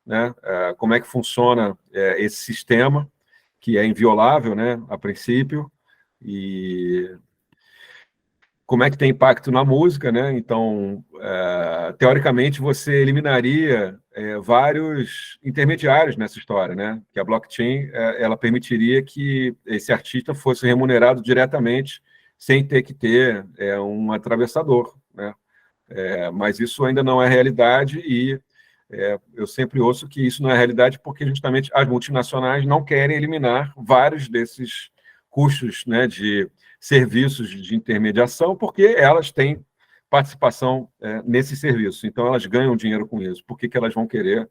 né, como é que funciona esse sistema, que é inviolável, né, a princípio, e como é que tem impacto na música, né? Então, teoricamente, você eliminaria vários intermediários nessa história, né? Que a blockchain ela permitiria que esse artista fosse remunerado diretamente sem ter que ter um atravessador, né? Mas isso ainda não é realidade e eu sempre ouço que isso não é realidade porque justamente as multinacionais não querem eliminar vários desses custos, né, de serviços de intermediação, porque elas têm participação nesse serviço. Então, elas ganham dinheiro com isso. Por que elas vão querer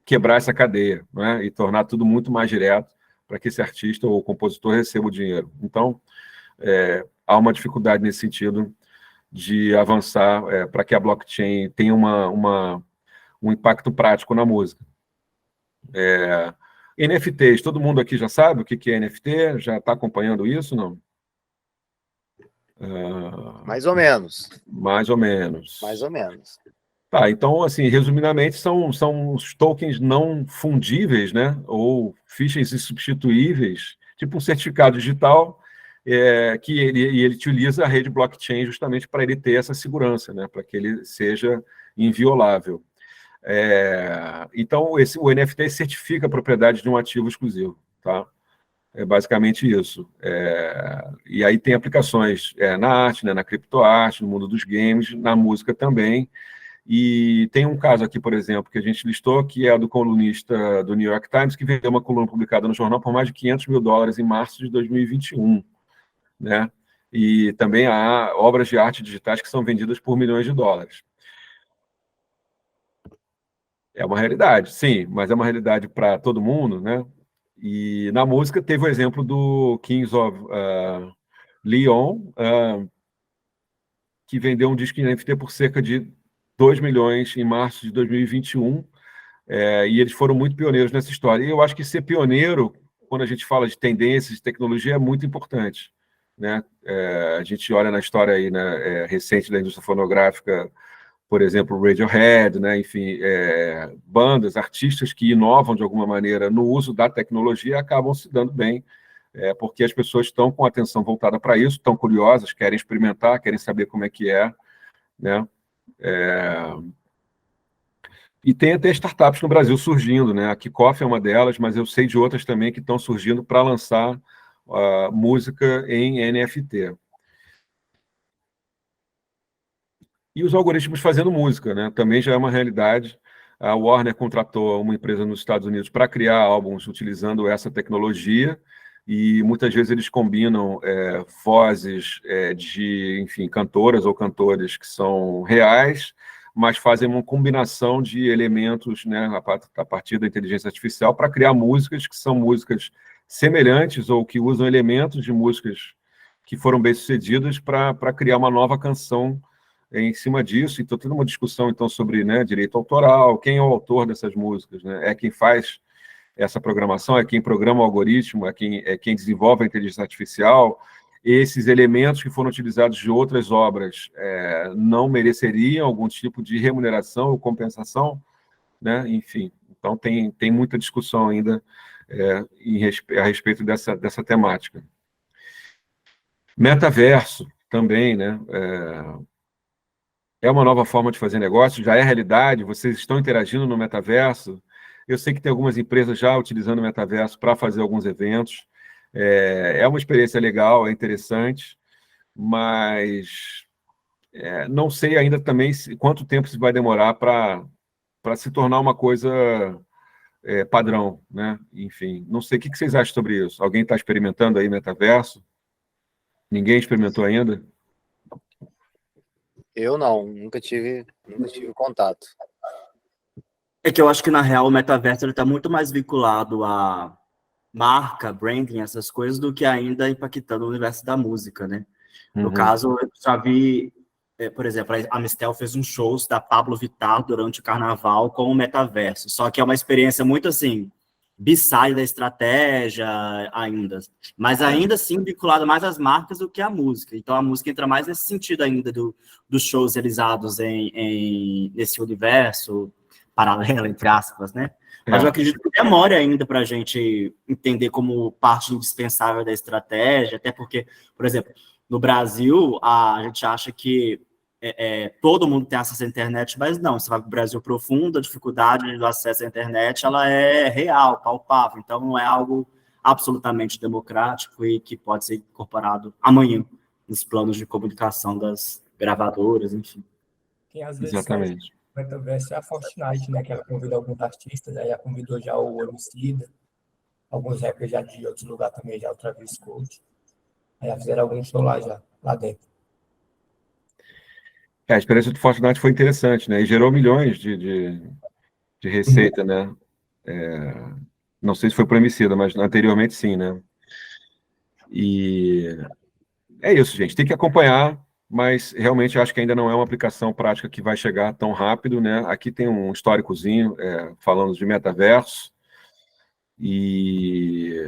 quebrar essa cadeia, né, e tornar tudo muito mais direto para que esse artista ou compositor receba o dinheiro? Então, há uma dificuldade nesse sentido de avançar para que a blockchain tenha um impacto prático na música. NFTs, todo mundo aqui já sabe o que é NFT? Já está acompanhando isso, não? Mais ou menos. Mais ou menos. Mais ou menos. Tá, então, assim, resumidamente, são os tokens não fundíveis, né? Ou fichas insubstituíveis, tipo um certificado digital, que ele utiliza a rede blockchain justamente para ele ter essa segurança, né? Para que ele seja inviolável. Então, o NFT certifica a propriedade de um ativo exclusivo, tá? É basicamente isso. E aí tem aplicações na arte, né, na criptoarte, no mundo dos games, na música também. E tem um caso aqui, por exemplo, que a gente listou, que é do colunista do New York Times, que vendeu uma coluna publicada no jornal por mais de $500 mil em março de 2021, né? E também há obras de arte digitais que são vendidas por $milhões. É uma realidade, sim, mas é uma realidade para todo mundo, né? E na música teve o exemplo do Kings of Leon, que vendeu um disco em NFT por cerca de 2 milhões em março de 2021, e eles foram muito pioneiros nessa história. E eu acho que ser pioneiro, quando a gente fala de tendências, de tecnologia, é muito importante, né? A gente olha na história aí, né, recente da indústria fonográfica, por exemplo, Radiohead, né? Enfim, bandas, artistas que inovam de alguma maneira no uso da tecnologia acabam se dando bem, porque as pessoas estão com a atenção voltada para isso, estão curiosas, querem experimentar, querem saber como é que é, né? E tem até startups no Brasil surgindo, né? A Kickoff é uma delas, mas eu sei de outras também que estão surgindo para lançar música em NFT. E os algoritmos fazendo música, né? Também já é uma realidade. A Warner contratou uma empresa nos Estados Unidos para criar álbuns utilizando essa tecnologia, e muitas vezes eles combinam vozes de, enfim, cantoras ou cantores que são reais, mas fazem uma combinação de elementos, né, a partir da inteligência artificial para criar músicas que são músicas semelhantes ou que usam elementos de músicas que foram bem-sucedidas para criar uma nova canção em cima disso. Então, toda uma discussão então sobre, né, direito autoral, quem é o autor dessas músicas, né? É quem faz essa programação, é quem programa o algoritmo, é quem desenvolve a inteligência artificial. Esses elementos que foram utilizados de outras obras não mereceriam algum tipo de remuneração ou compensação, né? Enfim, então tem muita discussão ainda a respeito dessa temática. Metaverso também, né? É uma nova forma de fazer negócio, já é realidade, vocês estão interagindo no metaverso. Eu sei que tem algumas empresas já utilizando o metaverso para fazer alguns eventos. É uma experiência legal, é interessante, mas não sei ainda também quanto tempo isso vai demorar para se tornar uma coisa padrão, né? Enfim, não sei, o que vocês acham sobre isso? Alguém está experimentando aí metaverso? Ninguém experimentou ainda? Eu não, nunca tive contato. É que eu acho que, na real, o metaverso está muito mais vinculado a marca, branding, essas coisas, do que ainda impactando o universo da música, né? No caso, eu já vi, por exemplo, a Mistel fez uns shows da Pablo Vittar durante o carnaval com o metaverso, só que é uma experiência muito, assim, b-side da estratégia ainda, mas ainda assim vinculado mais às marcas do que à música. Então, a música entra mais nesse sentido ainda dos shows realizados nesse universo paralelo, entre aspas, né? Mas eu acredito que demore ainda para a gente entender como parte indispensável da estratégia, até porque, por exemplo, no Brasil, a gente acha que todo mundo tem acesso à internet, mas não, você vai para o Brasil profundo, a dificuldade do acesso à internet ela é real, palpável, então não é algo absolutamente democrático e que pode ser incorporado amanhã nos planos de comunicação das gravadoras, enfim. Quem às vezes faz Exatamente. metaverso é a Fortnite, né? Que ela convida alguns artistas, aí já convidou já o Emicida, alguns rappers já de outros lugares também, já o Travis Scott. Aí já fizeram algum show lá dentro. A experiência do Fortnite foi interessante, né? E gerou milhões de receita, né? Não sei se foi para o Emicida, mas anteriormente sim, né? E é isso, gente. Tem que acompanhar, mas realmente acho que ainda não é uma aplicação prática que vai chegar tão rápido, né? Aqui tem um históricozinho falando de metaverso. E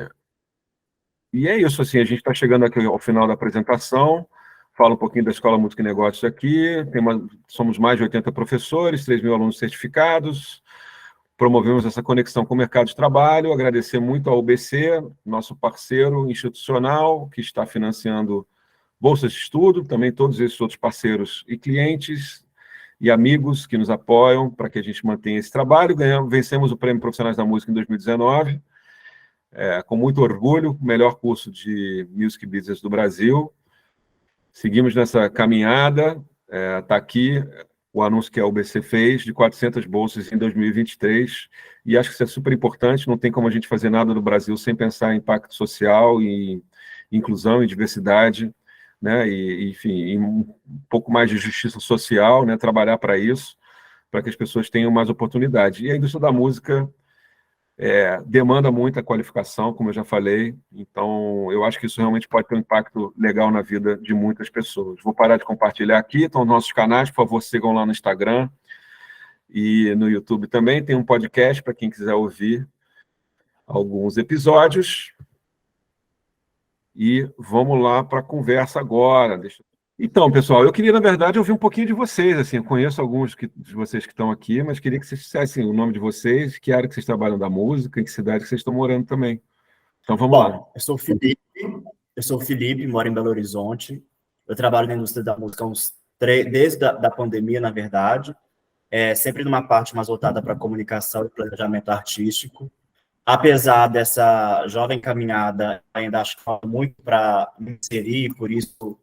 é isso, assim, a gente está chegando aqui ao final da apresentação, fala um pouquinho da Escola Música e Negócios aqui, somos mais de 80 professores, 3 mil alunos certificados, promovemos essa conexão com o mercado de trabalho, agradecer muito ao UBC, nosso parceiro institucional, que está financiando bolsas de estudo, também todos esses outros parceiros e clientes e amigos que nos apoiam para que a gente mantenha esse trabalho. Vencemos o Prêmio Profissionais da Música em 2019, com muito orgulho, o melhor curso de Music Business do Brasil. Seguimos nessa caminhada, está aqui o anúncio que a UBC fez de 400 bolsas em 2023, e acho que isso é super importante, não tem como a gente fazer nada no Brasil sem pensar em impacto social, em inclusão, em diversidade, né, e, enfim, em um pouco mais de justiça social, né, trabalhar para isso, para que as pessoas tenham mais oportunidade. E a indústria da música demanda muita qualificação, como eu já falei, então eu acho que isso realmente pode ter um impacto legal na vida de muitas pessoas. Vou parar de compartilhar aqui, estão nossos canais, por favor, sigam lá no Instagram e no YouTube também, tem um podcast para quem quiser ouvir alguns episódios. E vamos lá para a conversa agora. Então, pessoal, eu queria, na verdade, ouvir um pouquinho de vocês. Assim, eu conheço alguns de vocês que estão aqui, mas queria que vocês dissessem o nome de vocês, que área que vocês trabalham da música, em que cidade que vocês estão morando também. Então, vamos lá. Bom, eu sou o Felipe, moro em Belo Horizonte. Eu trabalho na indústria da música desde a pandemia, na verdade, sempre numa parte mais voltada para comunicação e planejamento artístico. Apesar dessa jovem caminhada, ainda acho que falta muito para me inserir, por isso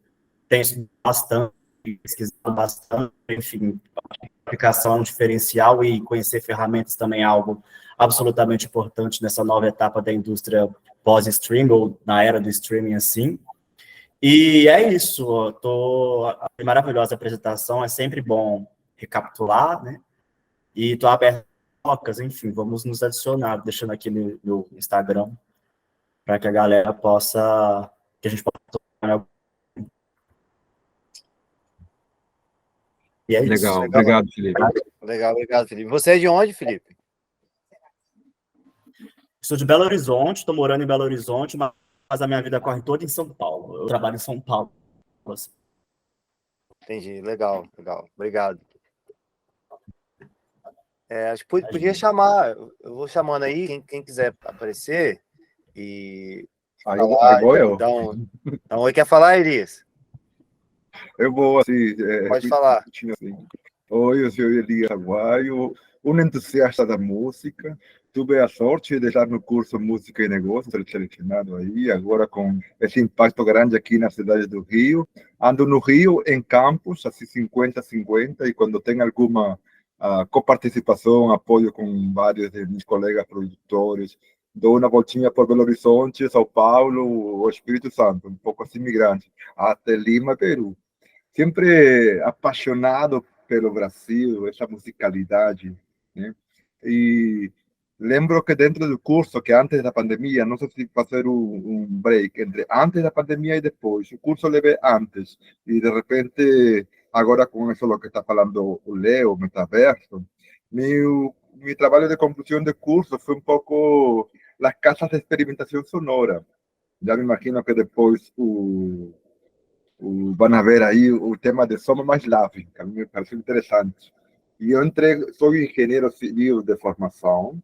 tenho estudado bastante, pesquisado bastante, enfim, a aplicação é um diferencial e conhecer ferramentas também é algo absolutamente importante nessa nova etapa da indústria pós-streaming, ou na era do streaming, assim. E é isso, a maravilhosa apresentação, é sempre bom recapitular, né? E estou aberto a trocas, enfim, vamos nos adicionar, deixando aqui no Instagram, para que a galera possa, que a gente possa... E é Legal, isso. obrigado, Felipe. Legal, obrigado, Felipe. Você é de onde, Felipe? Sou de Belo Horizonte, estou morando em Belo Horizonte, mas a minha vida corre toda em São Paulo. Eu trabalho em São Paulo. Entendi, legal, legal. Obrigado. Acho que podia chamar, eu vou chamando aí, quem quiser aparecer e Aí falar, vou eu. Então, oi, quer falar, Elias? Eu vou, assim, Pode falar. assim. Oi, eu sou Elias Aguaio, um entusiasta da música. Tive a sorte de estar no curso Música e Negócios, ser selecionado aí, agora com esse impacto grande aqui na cidade do Rio. Ando no Rio, em campus, assim, 50-50, e quando tem alguma coparticipação, apoio com vários de meus colegas produtores, dou uma voltinha por Belo Horizonte, São Paulo, o Espírito Santo, um pouco assim migrante, até Lima, Peru. Sempre apaixonado pelo Brasil, essa musicalidade, né? E lembro que dentro do curso, que antes da pandemia, não sei se fazer um break entre antes da pandemia e depois, o curso levei antes, e de repente, agora com isso que está falando o Leo, metaverso, meu trabalho de conclusão de curso foi um pouco as casas de experimentação sonora. Já me imagino que depois van a ver aí o tema de Soma mais Live, que a mim me pareceu interessante. E eu entrei, sou engenheiro civil de formação,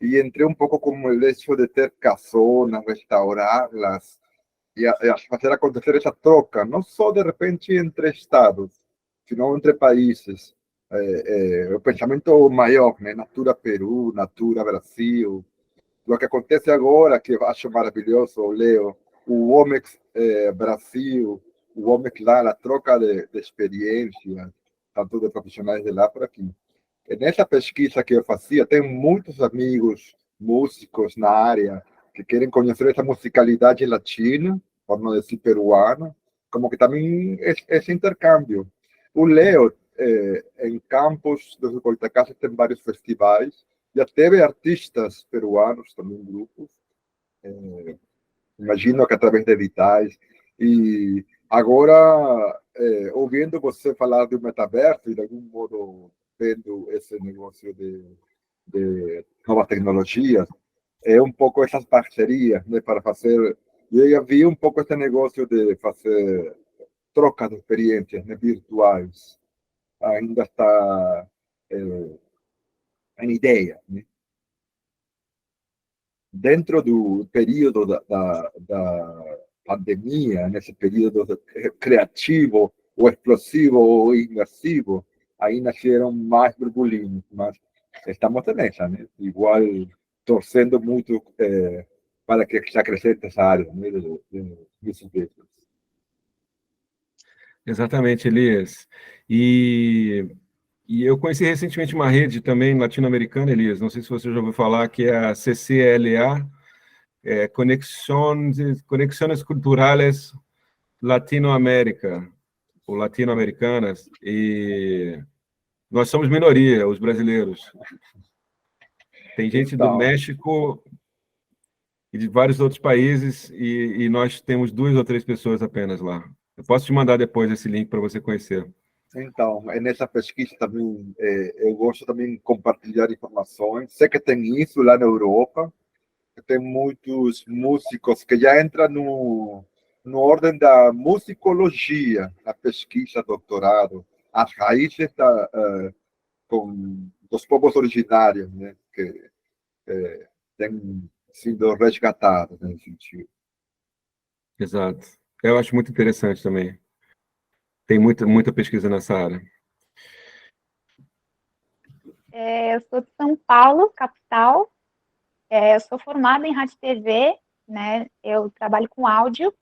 e entrei um pouco como o hecho de ter casonas, restaurá-las, e fazer acontecer essa troca, não só de repente entre estados, sino entre países. O pensamento maior, né? Natura Peru, Natura Brasil. O que acontece agora, que eu acho maravilhoso, Leo, o Omex Brasil, o homem lá, a troca de experiências, tanto de profissionais de lá por aqui. E nessa pesquisa que eu fazia, tem muitos amigos músicos na área que querem conhecer essa musicalidade latina, por não dizer peruana, como que também esse intercâmbio. O Leo, em Campos dos Goytacazes, tem vários festivais, já teve artistas peruanos, também grupos, imagino que através de editais. E agora, ouvindo você falar do metaverso e de algum modo vendo esse negócio de novas tecnologias, é um pouco essas parcerias, né, para fazer. Eu já vi um pouco esse negócio de fazer troca de experiências, né, virtuais. Ainda está em ideia, né? Dentro do período da pandemia, nesse período criativo, ou explosivo, ou imersivo, aí nasceram mais burburinhos, mas estamos nessa, né? Igual torcendo muito para que se acrescente essa área, né, de business. Exatamente, Elias. E, e eu conheci recentemente uma rede também latino-americana, Elias, não sei se você já ouviu falar, que é a CCLA, Conexões Culturales Latinoamérica, ou latino-americanas, e nós somos minoria, os brasileiros. Tem gente do Então, México e de vários outros países, e nós temos 2 ou 3 pessoas apenas lá. Eu posso te mandar depois esse link para você conhecer. Então, nessa pesquisa também, eu gosto também de compartilhar informações. Sei que tem isso lá na Europa, que tem muitos músicos que já entram no ordem da musicologia, na pesquisa, doutorado, as raízes dos povos originários, né, que têm sido resgatados nesse sentido. Exato. Eu acho muito interessante também. Tem muita pesquisa nessa área. Eu sou de São Paulo, capital. Eu sou formada em rádio e TV, né? Eu trabalho com áudio.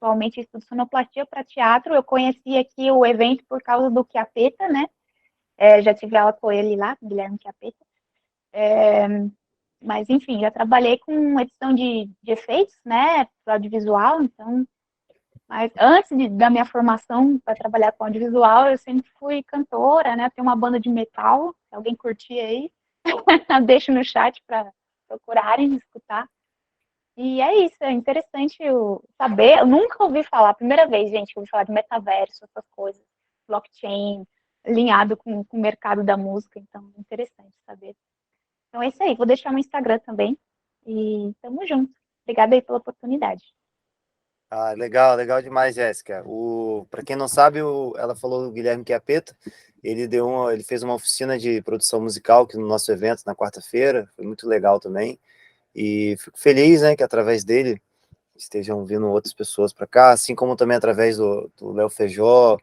Atualmente estudo sonoplastia para teatro. Eu conheci aqui o evento por causa do Chiappetta, né? Já tive aula com ele lá, Guilherme Chiappetta. Mas, enfim, já trabalhei com edição de efeitos, né? Para audiovisual, então. Mas antes da minha formação para trabalhar com audiovisual, eu sempre fui cantora, né? Tenho uma banda de metal, se alguém curtir aí, deixo no chat para procurarem escutar. E é isso, é interessante saber. Eu nunca ouvi falar, primeira vez, gente, que eu ouvi falar de metaverso, essas coisas, blockchain, alinhado com o mercado da música, então é interessante saber. Então é isso aí, vou deixar no Instagram também. E tamo junto. Obrigada aí pela oportunidade. Ah, legal, legal demais, Jéssica. Para quem não sabe, ela falou do Guilherme Chiappetta. Ele fez uma oficina de produção musical aqui no nosso evento na quarta-feira. Foi muito legal também. E fico feliz, né, que através dele estejam vindo outras pessoas para cá, assim como também através do Léo Feijó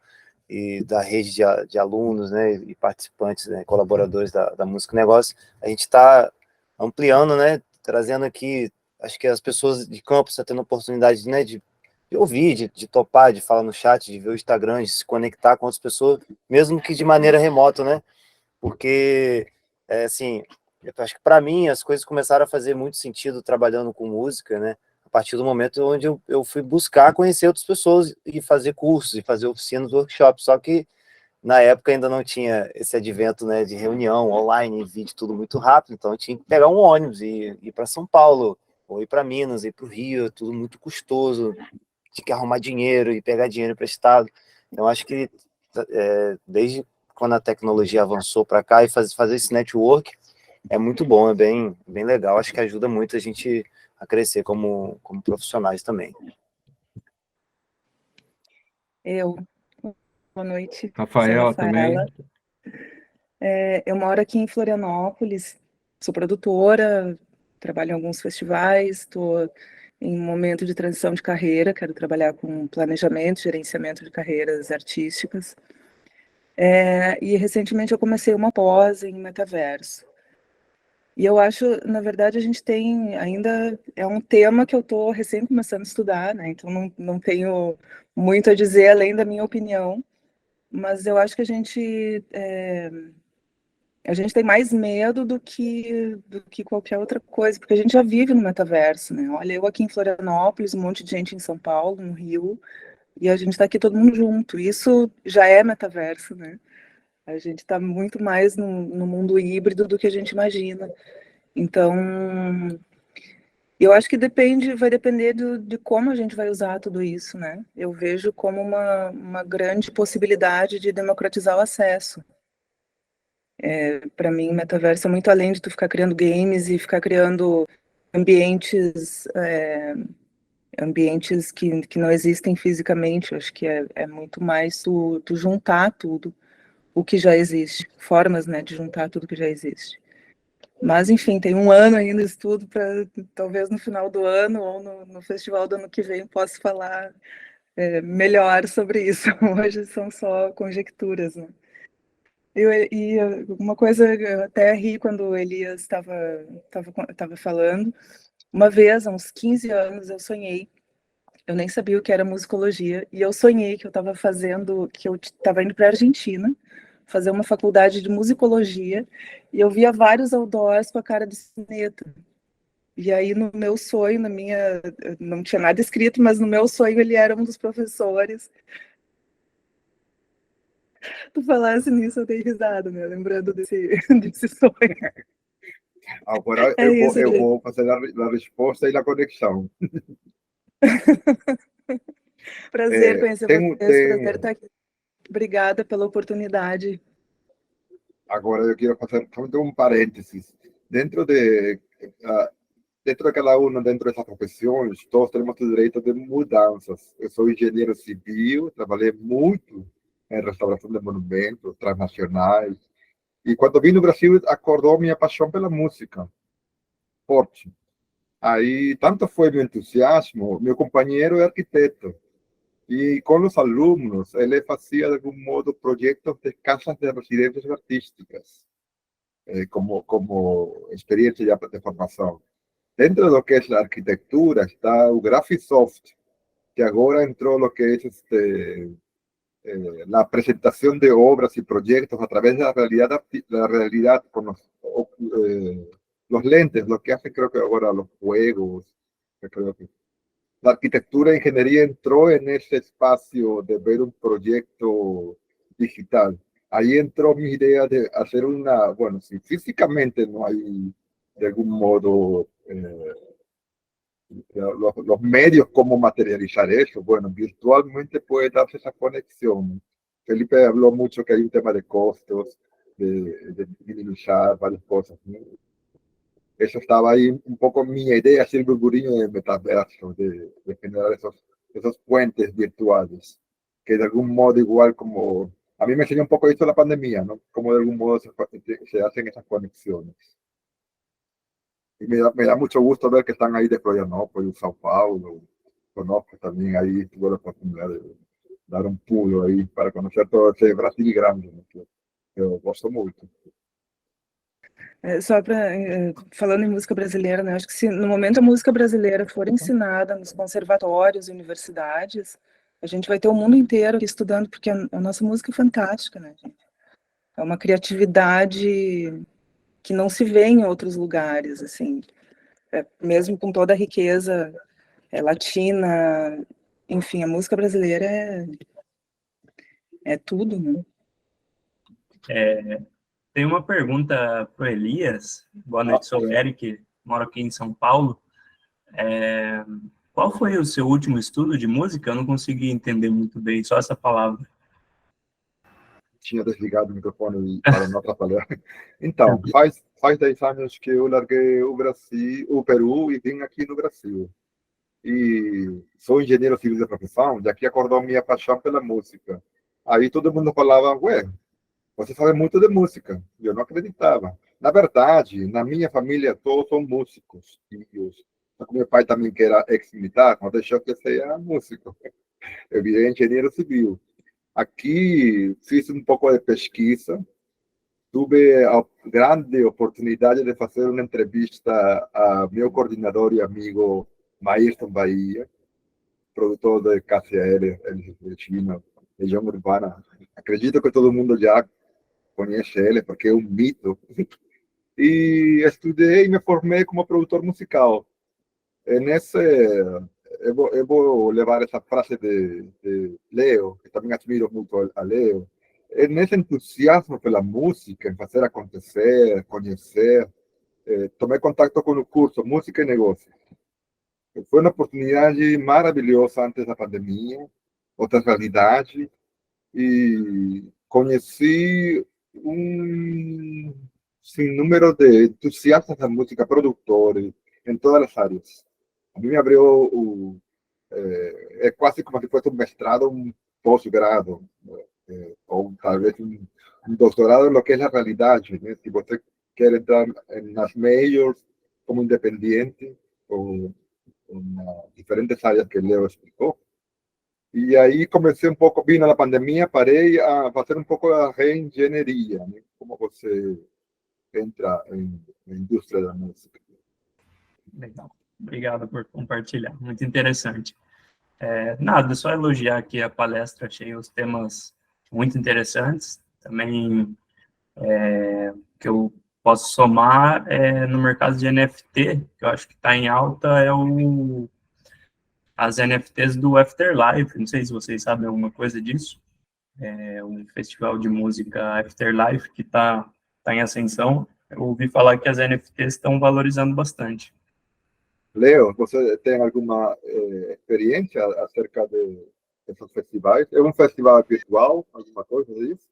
e da rede de alunos, né, e participantes, né, colaboradores da Música Negócio. A gente está ampliando, né, trazendo aqui, acho que as pessoas de Campos estão tendo oportunidade, né, de ouvir, de topar, de falar no chat, de ver o Instagram, de se conectar com outras pessoas, mesmo que de maneira remota, né? Porque, assim, eu acho que para mim as coisas começaram a fazer muito sentido trabalhando com música, né? A partir do momento onde eu fui buscar conhecer outras pessoas e fazer cursos, e fazer oficinas, workshops, só que na época ainda não tinha esse advento, né, de reunião online, vídeo, tudo muito rápido, então eu tinha que pegar um ônibus e ir para São Paulo, ou ir para Minas, ir para o Rio, tudo muito custoso, tinha que arrumar dinheiro e pegar dinheiro emprestado. Então, acho que desde quando a tecnologia avançou para cá e fazer esse network é muito bom, é bem legal. Acho que ajuda muito a gente a crescer como profissionais também. Boa noite. Rafaela Sou Rafaela. Eu moro aqui em Florianópolis, sou produtora, trabalho em alguns festivais, estou em um momento de transição de carreira, quero trabalhar com planejamento, gerenciamento de carreiras artísticas. E recentemente eu comecei uma pós em metaverso. E eu acho, na verdade, a gente tem ainda, é um tema que eu estou recém começando a estudar, né? Então não tenho muito a dizer além da minha opinião, mas eu acho que a gente tem mais medo do que qualquer outra coisa, porque a gente já vive no metaverso, né? Olha, eu aqui em Florianópolis, um monte de gente em São Paulo, no Rio, e a gente está aqui todo mundo junto. Isso já é metaverso, né? A gente está muito mais no mundo híbrido do que a gente imagina. Então, eu acho que vai depender de como a gente vai usar tudo isso, né? Eu vejo como uma grande possibilidade de democratizar o acesso. Para mim, metaverso é muito além de tu ficar criando games e ficar criando ambientes, ambientes que não existem fisicamente. Eu acho que é muito mais tu juntar tudo o que já existe, formas, né, de juntar tudo que já existe. Mas, enfim, tem um ano ainda de estudo para talvez no final do ano ou no festival do ano que vem possa falar melhor sobre isso. Hoje são só conjecturas, né? E uma coisa, eu até ri quando o Elias estava falando. Uma vez, há uns 15 anos, eu sonhei, eu nem sabia o que era musicologia, e eu sonhei que eu estava indo para a Argentina, fazer uma faculdade de musicologia, e eu via vários outdoors com a cara de sineta. E aí, no meu sonho, não tinha nada escrito, mas no meu sonho ele era um dos professores. Tu falasse nisso, eu dei risada, né? Lembrando desse sonho. Agora É isso, eu gente. vou fazer a resposta e a conexão. Prazer conhecer Tem, vocês, prazer tem, estar aqui. Obrigada pela oportunidade. agora eu quero fazer solamente um parênteses. Dentro de, ah, dentro de cada um, dentro dessas profissões, todos temos o direito de mudanças. Eu sou engenheiro civil, trabalhei muito em restauração de monumentos transnacionais. E quando vim no Brasil, acordou minha paixão pela música, forte. Aí, tanto foi meu entusiasmo, meu companheiro é arquiteto. E com os alunos, ele fazia, de algum modo, projetos de casas de residências artísticas, como experiência de formação. Dentro do que é a arquitetura está o Graphisoft, que agora entrou no que é la presentación de obras y proyectos a través de la realidad con los lentes, lo que hace creo que ahora los juegos, que creo que la arquitectura e ingeniería entró en ese espacio de ver un proyecto digital. Ahí entró mi idea de hacer bueno, si físicamente no hay de algún modo los medios, cómo materializar eso. Bueno, virtualmente puede darse esa conexión. Felipe habló mucho que hay un tema de costos, de minimizar varias cosas, ¿no? Eso estaba ahí un poco mi idea, así el burburinho de metaverso, de generar esos puentes virtuales, que de algún modo igual como... A mí me enseñó un poco esto la pandemia, ¿no? Cómo de algún modo se hacen esas conexiones. Y me da mucho gusto ver que están ahí de Florianópolis, São Paulo. Conozco también ahí, tuve la oportunidad de dar un pulo ahí para conocer todo ese Brasil grande, né, que eu gosto muito. Só falando em música brasileira, né? Acho que se no momento a música brasileira for ensinada nos conservatórios e universidades, a gente vai ter o mundo inteiro aqui estudando, porque a nossa música é fantástica, né, gente? É uma criatividade que não se vê em outros lugares, assim. Mesmo com toda a riqueza latina, enfim, a música brasileira é tudo, né? Tem uma pergunta para o Elias. Boa noite, sou o Eric, moro aqui em São Paulo. Qual foi o seu último estudo de música? Eu não consegui entender muito bem, só essa palavra. Tinha desligado o microfone para não atrapalhar. Então, faz 10 anos que eu larguei o Peru e vim aqui no Brasil. E sou engenheiro civil de profissão, e aqui acordou minha paixão pela música. Aí todo mundo falava, ué, você sabe muito de música. Eu não acreditava. Na verdade, na minha família, todos são músicos. Só que meu pai também, que era ex-militar, não deixou que eu seja músico. Eu virei engenheiro civil. Aqui fiz um pouco de pesquisa, tuve a grande oportunidade de fazer uma entrevista a meu coordenador e amigo Maírton Bahia, produtor de KCL, ele chileno, região urbana. Acredito que todo mundo já conhece ele, porque é um mito. E estudei e me formei como produtor musical. Nesse, eu vou levar essa frase de Leo, que também admiro muito a Leo, nesse entusiasmo pela música, em fazer acontecer, conhecer, tomei contato com o curso Música e Negócios. Foi uma oportunidade maravilhosa antes da pandemia, outra realidade, e conheci um sinnúmero de entusiastas da música, produtores, em todas as áreas. A mim me abriu é quase como se fosse um mestrado, um pós-grado, ou talvez um doutorado no que é a realidade, né? Se você quer entrar nas majors como independente, ou nas diferentes áreas que Leo explicou. E aí comecei um pouco, vindo a pandemia, parei a fazer um pouco da reengenharia, né? Como você entra na indústria da música. Legal. Obrigado por compartilhar. Muito interessante. Nada, só elogiar aqui a palestra. Achei os temas muito interessantes. Também que eu posso somar no mercado de NFT, que eu acho que está em alta, as NFTs do Afterlife. Não sei se vocês sabem alguma coisa disso. Um festival de música Afterlife que está em ascensão. Eu ouvi falar que as NFTs estão valorizando bastante. Leo, você tem alguma experiência acerca desses festivais? É um festival virtual, alguma coisa disso?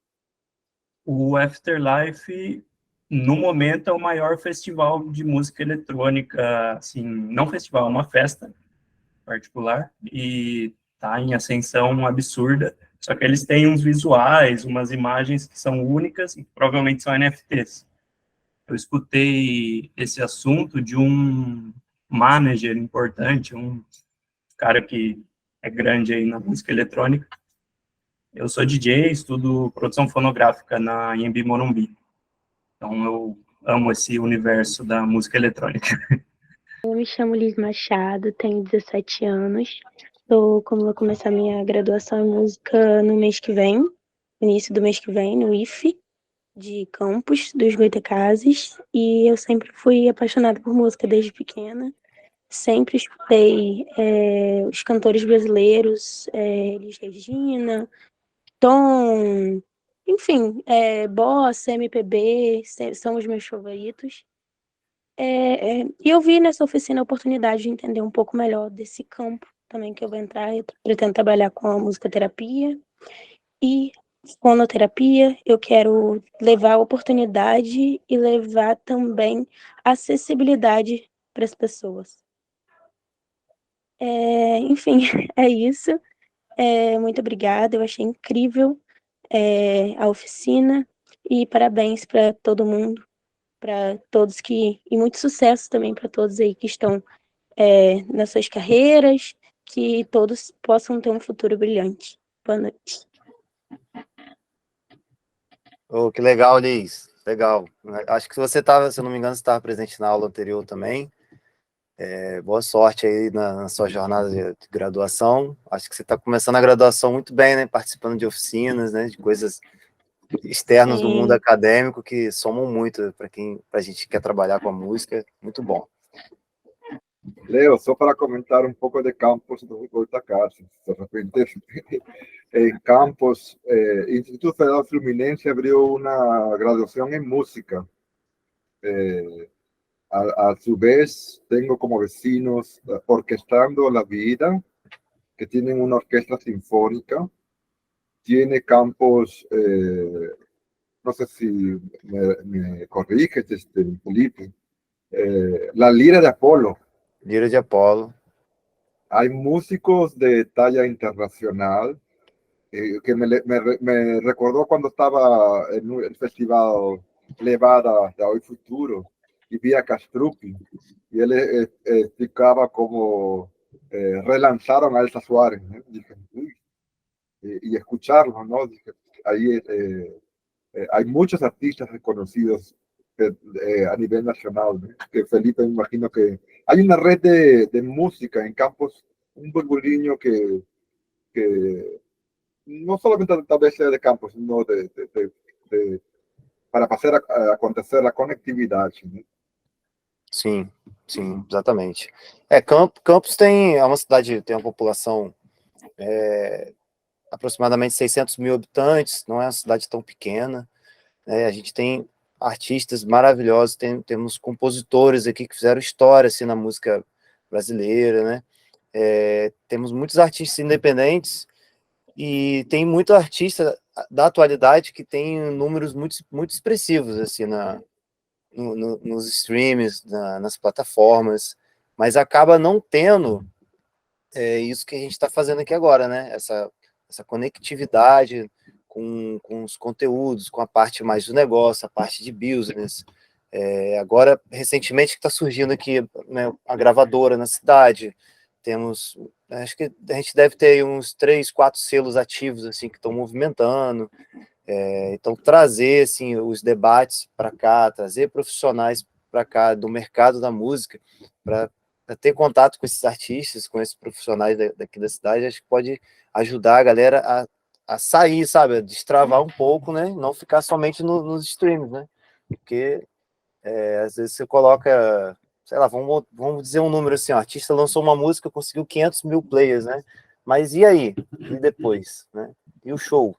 O Afterlife, no momento, é o maior festival de música eletrônica, assim, não festival, uma festa particular, e está em ascensão absurda, só que eles têm uns visuais, umas imagens que são únicas e provavelmente são NFTs. Eu escutei esse assunto de um manager importante, um cara que é grande aí na música eletrônica. Eu sou DJ, estudo produção fonográfica na IMB Morumbi. Então eu amo esse universo da música eletrônica. Eu me chamo Liz Machado, tenho 17 anos. Estou vou começar minha graduação em música no mês que vem, início do mês que vem, no IFE, de Campos, dos Goitacazes. E eu sempre fui apaixonada por música desde pequena. Sempre escutei os cantores brasileiros, Elis Regina, Tom, enfim, bossa, MPB, são os meus favoritos. E eu vi nessa oficina a oportunidade de entender um pouco melhor desse campo também que eu vou entrar. Eu pretendo trabalhar com a musicoterapia e fonoterapia. Eu quero levar a oportunidade e levar também acessibilidade para as pessoas. Enfim, é isso. Muito obrigada, eu achei incrível a oficina e parabéns para todo mundo, para todos e muito sucesso também para todos aí que estão nas suas carreiras, que todos possam ter um futuro brilhante. Boa noite. Oh, que legal, Liz. Legal. Acho que você estava, se eu não me engano, você estava presente na aula anterior também. Boa sorte aí na sua jornada de graduação. Acho que você está começando a graduação muito bem, né? Participando de oficinas, né? De coisas externas do mundo acadêmico que somam muito para a gente que quer trabalhar com a música. Muito bom. Leo, só para comentar um pouco de campus do Goitacazes. De repente, em campus, Instituto Federal Fluminense abriu uma graduação em música. A su vez, tengo como vecinos Orquestando la Vida, que tienen una orquesta sinfónica. Tiene campos, no sé si me corriges, Felipe, la Lira de Apolo. Lira de Apolo. Hay músicos de talla internacional que me recordó cuando estaba en el festival Levada de Hoy Futuro y vi a Castrucci y él explicaba cómo relanzaron a Elsa Suárez, ¿no? Dije, uy, y escucharlo, ¿no? Dije, ahí hay muchos artistas reconocidos a nivel nacional, ¿no? Que Felipe, me imagino que hay una red de música en Campos, un burburinho que no solamente tal vez sea de Campos, sino para fazer acontecer a conectividade, né? Sim, sim, exatamente. Campos é uma cidade, tem uma população aproximadamente 600 mil habitantes, não é uma cidade tão pequena, né? A gente tem artistas maravilhosos, temos compositores aqui que fizeram história assim, na música brasileira, né? Temos muitos artistas independentes e tem muito artista da atualidade que tem números muito expressivos assim, nos streams, nas plataformas, mas acaba não tendo isso que a gente está fazendo aqui agora, né? Essa conectividade com os conteúdos, com a parte mais do negócio, a parte de business. Agora, recentemente, que está surgindo aqui, né, a gravadora na cidade, temos, acho que a gente deve ter uns 3, 4 selos ativos assim, que estão movimentando. Então, trazer assim, os debates para cá, trazer profissionais para cá do mercado da música, para ter contato com esses artistas, com esses profissionais daqui da cidade, acho que pode ajudar a galera a sair, sabe, a destravar um pouco, né? Não ficar somente nos streams, né? Porque às vezes você coloca, sei lá, vamos dizer um número assim, o artista lançou uma música, conseguiu 500 mil players, né? Mas e aí? E depois, né? E o show?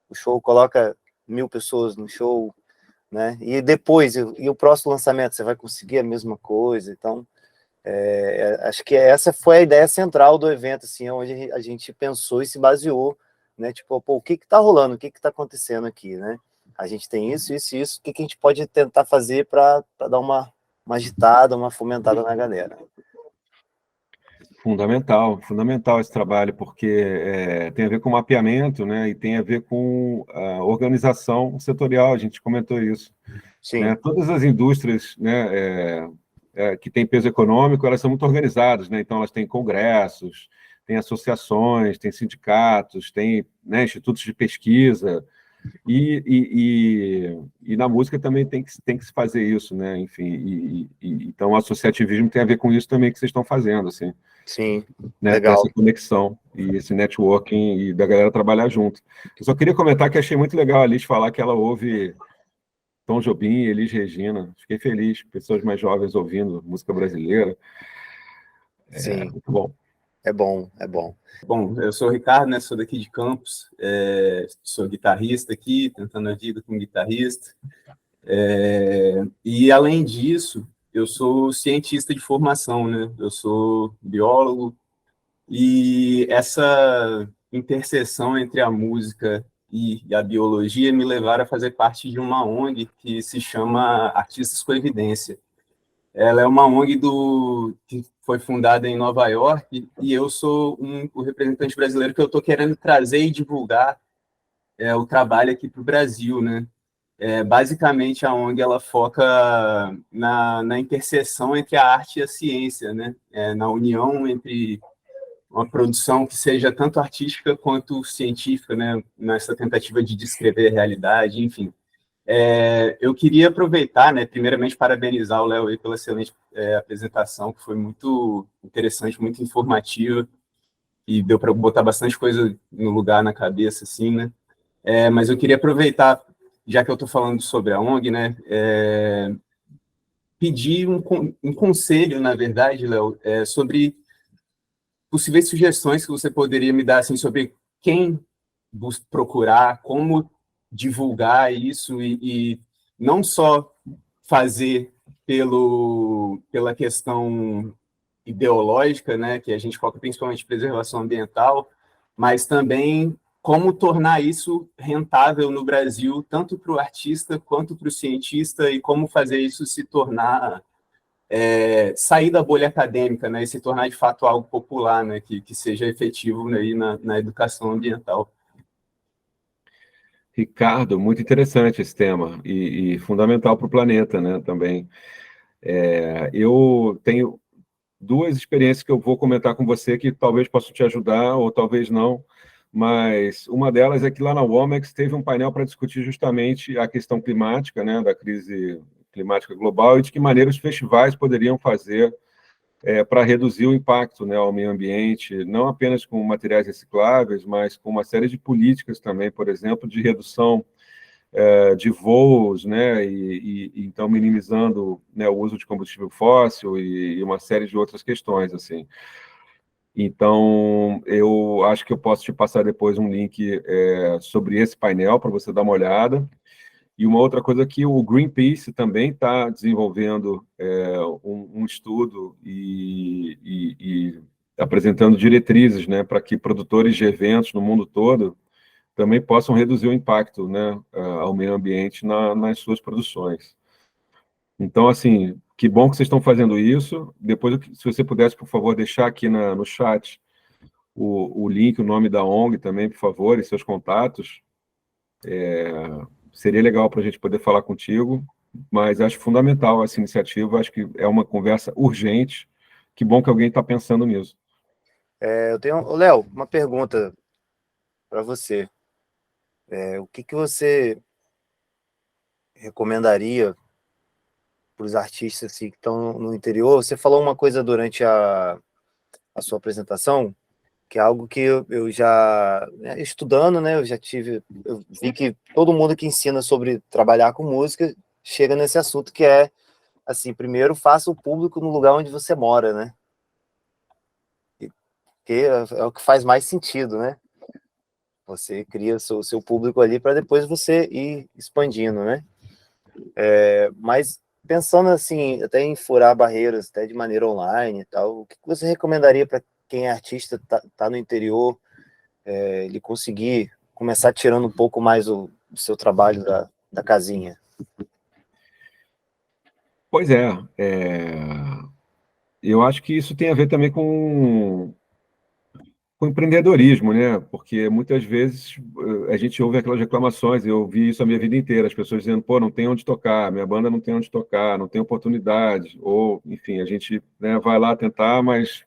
O show coloca 1.000 pessoas no show, né? E depois, e o próximo lançamento, você vai conseguir a mesma coisa? Então, acho que essa foi a ideia central do evento, assim, onde a gente pensou e se baseou, né? Tipo, pô, o que tá rolando? O que tá acontecendo aqui, né? A gente tem isso, isso e isso. O que a gente pode tentar fazer para dar uma agitada, uma fomentada na galera? Fundamental esse trabalho, porque tem a ver com mapeamento, né, e tem a ver com a organização setorial, a gente comentou isso. Sim. Né? Todas as indústrias, né, que têm peso econômico, elas são muito organizadas, né? Então elas têm congressos, têm associações, têm sindicatos, têm, né, institutos de pesquisa, e na música também tem que se fazer isso, né? Enfim, então o associativismo tem a ver com isso também que vocês estão fazendo, assim. Sim, né, legal. essa conexão e esse networking e da galera trabalhar junto. Eu só queria comentar que achei muito legal a Liz falar que ela ouve Tom Jobim e Elis Regina. Fiquei feliz, pessoas mais jovens ouvindo música brasileira. Sim. Muito bom. É bom, é bom. Bom, eu sou o Ricardo, né? Sou daqui de Campos, sou guitarrista aqui, tentando a vida como guitarrista. E, além disso, eu sou cientista de formação, né? Eu sou biólogo, e essa interseção entre a música e a biologia me levaram a fazer parte de uma ONG que se chama Artistas com Evidência. Ela é uma ONG que foi fundada em Nova York, e eu sou o representante brasileiro que eu estou querendo trazer e divulgar o trabalho aqui para o Brasil, né? Basicamente, a ONG ela foca na interseção entre a arte e a ciência, né? Na união entre uma produção que seja tanto artística quanto científica, né? Nessa tentativa de descrever a realidade, enfim. Eu queria aproveitar, né, primeiramente, parabenizar o Léo aí pela excelente apresentação, que foi muito interessante, muito informativa, e deu para botar bastante coisa no lugar, na cabeça, assim, né? Mas eu queria aproveitar, já que eu estou falando sobre a ONG, né, pedir um conselho, na verdade, Léo, sobre possíveis sugestões que você poderia me dar, assim, sobre quem procurar, como divulgar isso, e não só fazer pela questão ideológica, né, que a gente foca principalmente preservação ambiental, mas também como tornar isso rentável no Brasil, tanto para o artista quanto para o cientista, e como fazer isso se tornar, sair da bolha acadêmica, né, e se tornar de fato algo popular, né, que seja efetivo, né, na educação ambiental. Ricardo, muito interessante esse tema e fundamental para o planeta, né, também. Eu tenho 2 experiências que eu vou comentar com você que talvez possam te ajudar ou talvez não. mas uma delas é que lá na Womex teve um painel para discutir justamente a questão climática, né, da crise climática global, e de que maneira os festivais poderiam fazer para reduzir o impacto, né, ao meio ambiente, não apenas com materiais recicláveis, mas com uma série de políticas também, por exemplo, de redução de voos, né, e então minimizando, né, o uso de combustível fóssil e uma série de outras questões, assim. Então, eu acho que eu posso te passar depois um link sobre esse painel para você dar uma olhada. E uma outra coisa que o Greenpeace também está desenvolvendo um estudo e apresentando diretrizes, né, para que produtores de eventos no mundo todo também possam reduzir o impacto, né, ao meio ambiente nas suas produções. Então, assim, que bom que vocês estão fazendo isso. Depois, se você pudesse, por favor, deixar aqui no chat o link, o nome da ONG também, por favor, e seus contatos. Seria legal para a gente poder falar contigo, mas acho fundamental essa iniciativa, acho que é uma conversa urgente. Que bom que alguém está pensando nisso. Eu tenho, Léo, uma pergunta para você. O que você recomendaria para os artistas assim, que estão no interior? Você falou uma coisa durante a sua apresentação, que é algo que eu já, estudando, né, eu vi que todo mundo que ensina sobre trabalhar com música chega nesse assunto que é, assim, primeiro faça o público no lugar onde você mora, né? Porque é o que faz mais sentido, né? Você cria o seu público ali para depois você ir expandindo, né? Mas pensando assim, até em furar barreiras, até de maneira online e tal, o que você recomendaria para quem é artista, tá no interior, ele conseguir começar tirando um pouco mais do seu trabalho da casinha? Pois eu acho que isso tem a ver também com empreendedorismo, né? Porque muitas vezes a gente ouve aquelas reclamações, eu ouvi isso a minha vida inteira, as pessoas dizendo, pô, não tem onde tocar, minha banda não tem onde tocar, não tem oportunidade, ou, enfim, a gente, né, vai lá tentar, mas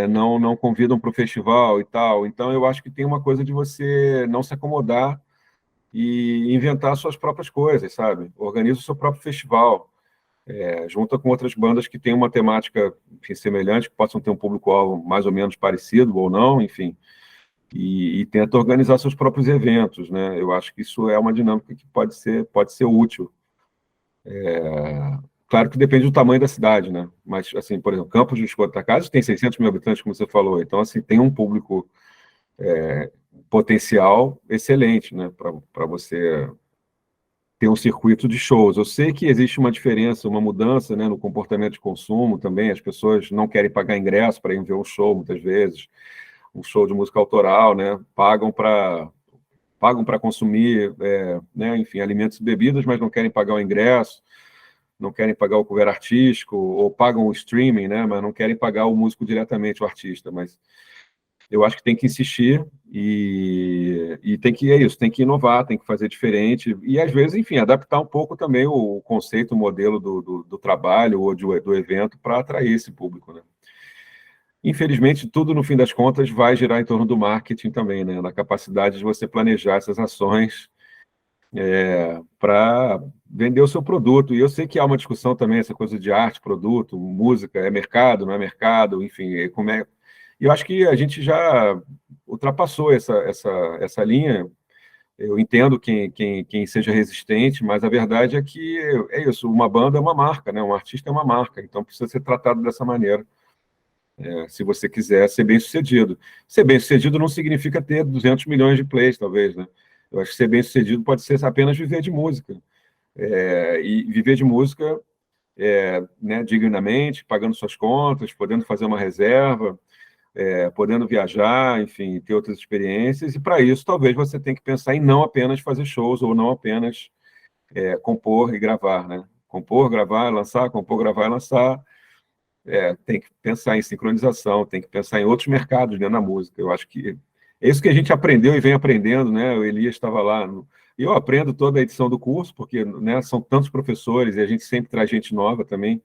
não convidam para o festival e tal. Então, eu acho que tem uma coisa de você não se acomodar e inventar suas próprias coisas, sabe? Organiza o seu próprio festival, junta com outras bandas que têm uma temática, enfim, semelhante, que possam ter um público-alvo mais ou menos parecido ou não, enfim, e tenta organizar seus próprios eventos, né? Eu acho que isso é uma dinâmica que pode ser útil. Claro que depende do tamanho da cidade, né? Mas, assim, por exemplo, Campos dos Goytacazes tem 600 mil habitantes, como você falou, então, assim, tem um público potencial excelente, né? Para você ter um circuito de shows. Eu sei que existe uma diferença, uma mudança, né, no comportamento de consumo também. As pessoas não querem pagar ingresso para ir ver um show, muitas vezes. Um show de música autoral, né? Pagam para consumir, né, enfim, alimentos e bebidas, mas não querem pagar o ingresso, não querem pagar o cover artístico, ou pagam o streaming, né, mas não querem pagar o músico diretamente, o artista. Mas eu acho que tem que insistir e tem que, tem que inovar, tem que fazer diferente e, às vezes, enfim, adaptar um pouco também o conceito, o modelo do trabalho ou do evento para atrair esse público, né? Infelizmente, tudo, no fim das contas, vai girar em torno do marketing também, né? Na capacidade de você planejar essas ações para vender o seu produto. E eu sei que há uma discussão também, essa coisa de arte, produto, música, é mercado, não é mercado, enfim, como é. E eu acho que a gente já ultrapassou essa linha. Eu entendo quem seja resistente, mas a verdade é que é isso, uma banda é uma marca, né? Um artista é uma marca, então precisa ser tratado dessa maneira, se você quiser ser bem-sucedido. Ser bem-sucedido não significa ter 200 milhões de plays, talvez, né? Eu acho que ser bem-sucedido pode ser apenas viver de música. E viver de música, né, dignamente, pagando suas contas, podendo fazer uma reserva, podendo viajar, enfim, ter outras experiências, e para isso talvez você tenha que pensar em não apenas fazer shows, ou não apenas compor e gravar, né? Compor, gravar, lançar, compor, gravar e lançar. Tem que pensar em sincronização, tem que pensar em outros mercados dentro da música. Eu acho que é isso que a gente aprendeu e vem aprendendo, né? O Elias estava lá, e eu aprendo toda a edição do curso, porque, né, são tantos professores e a gente sempre traz gente nova também.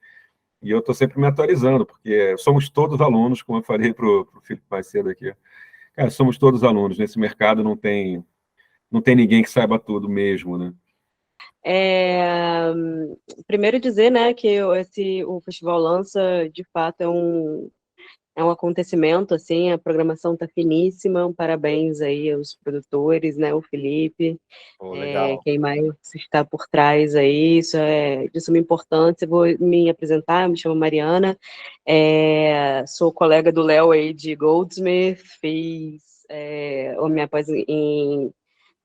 E eu estou sempre me atualizando, porque somos todos alunos, como eu falei para o Felipe mais cedo aqui. Cara, somos todos alunos. Nesse mercado não tem ninguém que saiba tudo mesmo, né? Primeiro dizer, né, que o Festival Lança, de fato, é um acontecimento, assim, a programação tá finíssima, parabéns aí aos produtores, né, o Felipe, Pô, legal. quem mais está por trás aí, isso é de suma importância. Vou me apresentar, eu me chamo Mariana, sou colega do Léo aí de Goldsmith, fiz a minha pós em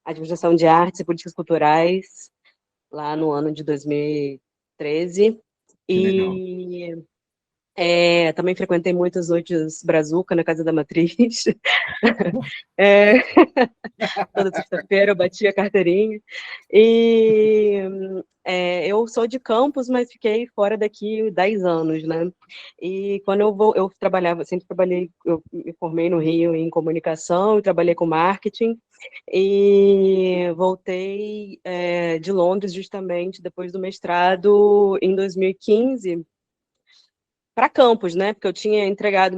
Administração de Artes e Políticas Culturais, lá no ano de 2013, Que legal. e também frequentei muitas noites brazuca na Casa da Matriz. É, toda sexta-feira eu batia a carteirinha. E eu sou de Campos, mas fiquei fora daqui 10 anos, né? E quando eu trabalhava, sempre trabalhei, eu me formei no Rio em comunicação, e trabalhei com marketing, e voltei de Londres justamente depois do mestrado em 2015 para Campos, né? Porque eu tinha entregado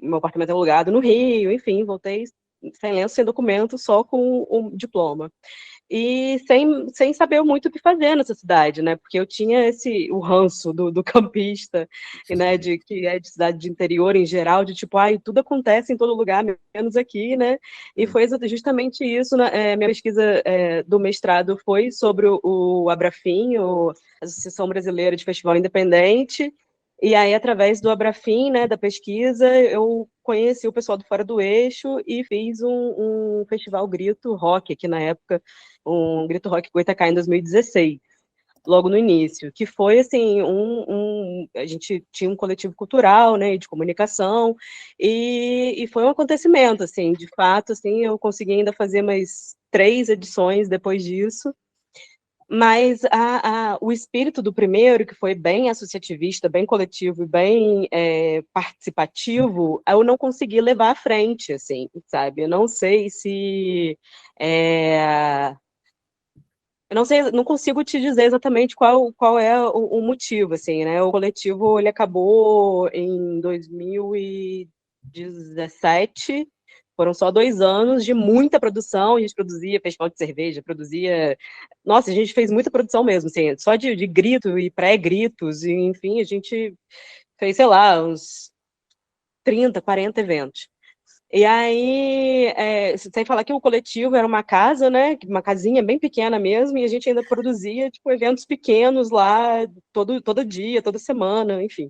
meu apartamento alugado no Rio, enfim, voltei sem lenço, sem documento, só com o diploma. E sem saber muito o que fazer nessa cidade, né? Porque eu tinha o ranço do campista, né? Que é de cidade de interior em geral, de tipo, tudo acontece em todo lugar, menos aqui, né? E foi justamente isso, né? Minha pesquisa do mestrado foi sobre o Abrafim, a Associação Brasileira de Festival Independente. E aí, através do Abrafim, né, da pesquisa, eu conheci o pessoal do Fora do Eixo e fiz um festival Grito Rock, aqui na época, um Grito Rock Goitacá em 2016, logo no início, que foi, assim, a gente tinha um coletivo cultural, né, de comunicação, e foi um acontecimento, assim, de fato, assim, eu consegui ainda fazer mais 3 edições depois disso, mas o espírito do primeiro, que foi bem associativista, bem coletivo e bem participativo, eu não consegui levar à frente, assim, sabe? Eu não sei se... eu não sei, não consigo te dizer exatamente qual é o motivo, assim, né? O coletivo, ele acabou em 2017, foram só 2 anos de muita produção, a gente produzia festival de cerveja, produzia... Nossa, a gente fez muita produção mesmo, assim, só de grito e pré-gritos, e enfim, a gente fez, sei lá, uns 30, 40 eventos. E aí, sem falar que o coletivo era uma casa, né, uma casinha bem pequena mesmo, e a gente ainda produzia, tipo, eventos pequenos lá, todo dia, toda semana, enfim.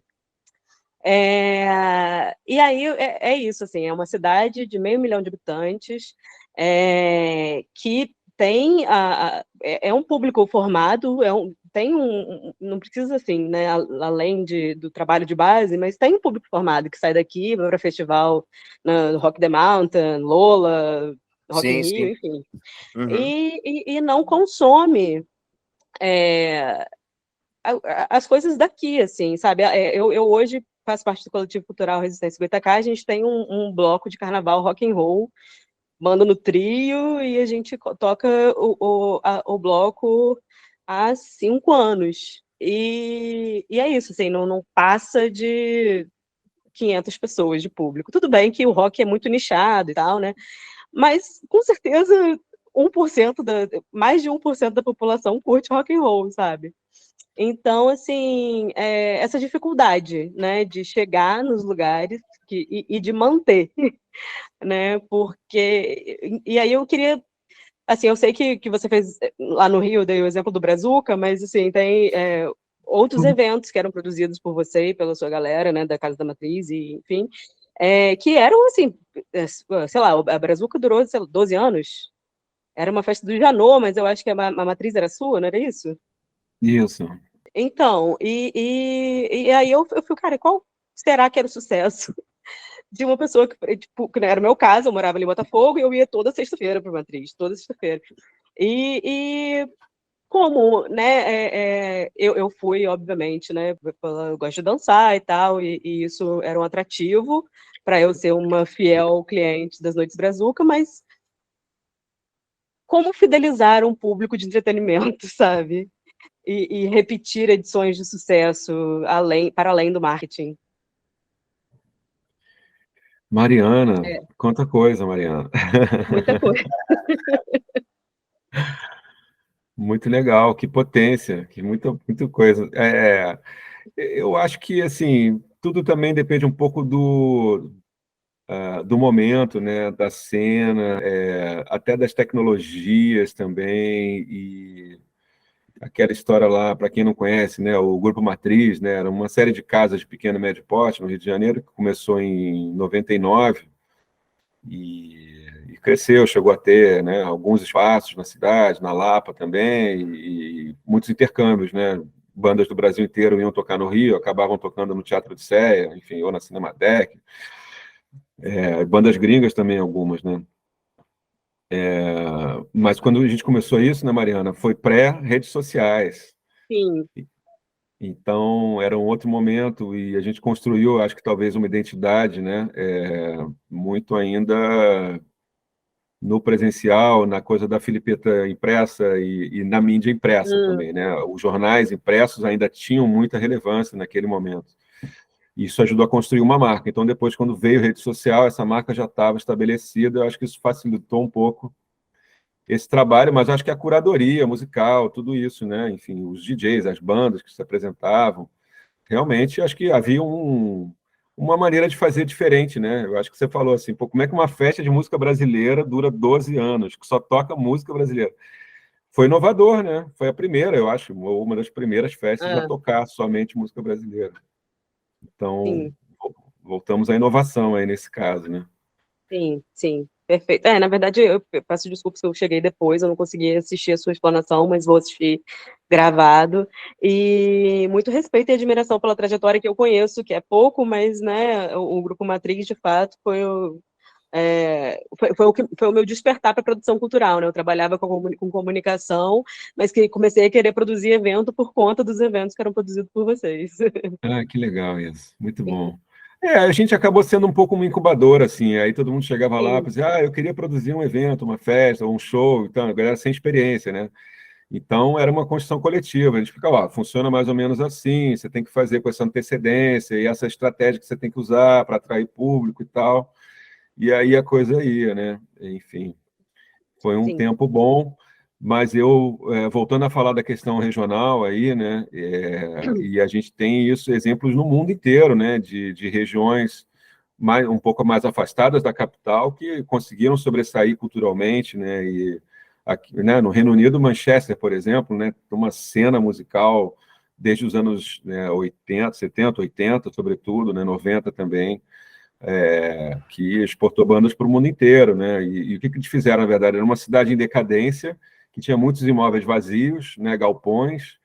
E aí, é isso, assim, é uma cidade de 500 mil de habitantes, que tem, é um público formado, não precisa, assim, né, além do trabalho de base, mas tem um público formado que sai daqui, vai para festival no Rock the Mountain, Lola, Rock in Sim, Rio, sim. enfim, Uhum. e não consome as coisas daqui, assim, sabe? Eu hoje faço parte do Coletivo Cultural Resistência Goitacá, a gente tem um bloco de carnaval rock and roll, banda no trio, e a gente toca o bloco há 5 anos. E é isso, assim, não passa de 500 pessoas de público. Tudo bem que o rock é muito nichado e tal, né? Mas, com certeza, mais de 1% da população curte rock and roll, sabe? Então, assim, essa dificuldade, né, de chegar nos lugares e de manter, né, porque... E aí eu queria... Assim, eu sei que você fez lá no Rio, dei o exemplo do Brazuca, mas, assim, tem outros eventos que eram produzidos por você e pela sua galera, né, da Casa da Matriz, e enfim, que eram, assim, sei lá, a Brazuca durou, sei lá, 12 anos. Era uma festa do Janô, mas eu acho que a Matriz era sua, não era isso? Isso. Então, e aí eu fui, cara, qual será que era o sucesso de uma pessoa tipo, que não era o meu caso, eu morava ali em Botafogo e eu ia toda sexta-feira para Matriz, toda sexta-feira. E como, né, eu fui, obviamente, né, eu gosto de dançar e tal, e isso era um atrativo para eu ser uma fiel cliente das Noites Brazuca, mas como fidelizar um público de entretenimento, sabe? E repetir edições de sucesso para além do marketing. Mariana, É. quanta coisa, Mariana. Muita coisa. Muito legal, que potência, que muita coisa. Eu acho que, assim, tudo também depende um pouco do momento, né, da cena, até das tecnologias também, e aquela história lá, para quem não conhece, né, o Grupo Matriz, né, era uma série de casas de pequeno e médio porte no Rio de Janeiro, que começou em 99 e cresceu, chegou a ter, né, alguns espaços na cidade, na Lapa também, e muitos intercâmbios, né, bandas do Brasil inteiro iam tocar no Rio, acabavam tocando no Teatro de Sé, enfim, ou na Cinemateca, bandas gringas também algumas, né. Mas quando a gente começou isso, né, Mariana, foi pré-redes sociais. Sim. Então, era um outro momento e a gente construiu, acho que talvez uma identidade, né, muito ainda no presencial, na coisa da filipeta impressa e na mídia impressa também, né? Os jornais impressos ainda tinham muita relevância naquele momento. Isso ajudou a construir uma marca. Então, depois, quando veio rede social, essa marca já estava estabelecida. Eu acho que isso facilitou um pouco esse trabalho, mas acho que a curadoria musical, tudo isso, né? Enfim, os DJs, as bandas que se apresentavam, realmente acho que havia uma maneira de fazer diferente, né? Eu acho que você falou assim, pô, como é que uma festa de música brasileira dura 12 anos, que só toca música brasileira? Foi inovador, né? Foi a primeira, eu acho, uma das primeiras festas a tocar somente música brasileira. Então, Sim. voltamos à inovação aí nesse caso, né? Sim, sim, perfeito. Na verdade, eu peço desculpas que eu cheguei depois, eu não consegui assistir a sua explanação, mas vou assistir gravado. E muito respeito e admiração pela trajetória que eu conheço, que é pouco, mas, né, o Grupo Matriz, de fato, foi o meu despertar para a produção cultural, né? Eu trabalhava com comunicação, mas que comecei a querer produzir evento por conta dos eventos que eram produzidos por vocês. Ah, que legal isso, muito bom. A gente acabou sendo um pouco uma incubadora, assim, aí todo mundo chegava lá e dizia, eu queria produzir um evento, uma festa, um show, então, a galera sem experiência, né? Então, era uma construção coletiva, a gente ficava, funciona mais ou menos assim, você tem que fazer com essa antecedência e essa estratégia que você tem que usar para atrair público e tal, e aí a coisa ia, né? Enfim, foi um tempo bom, mas voltando a falar da questão regional aí, né, e a gente tem isso, exemplos no mundo inteiro, né, de regiões um pouco mais afastadas da capital que conseguiram sobressair culturalmente, né, e aqui, né, no Reino Unido, Manchester, por exemplo, né, tem uma cena musical desde os anos 80, 70, 80, sobretudo, né, 90 também, que exportou bandas para o mundo inteiro, né? E o que eles fizeram, na verdade? Era uma cidade em decadência, que tinha muitos imóveis vazios, né, galpões,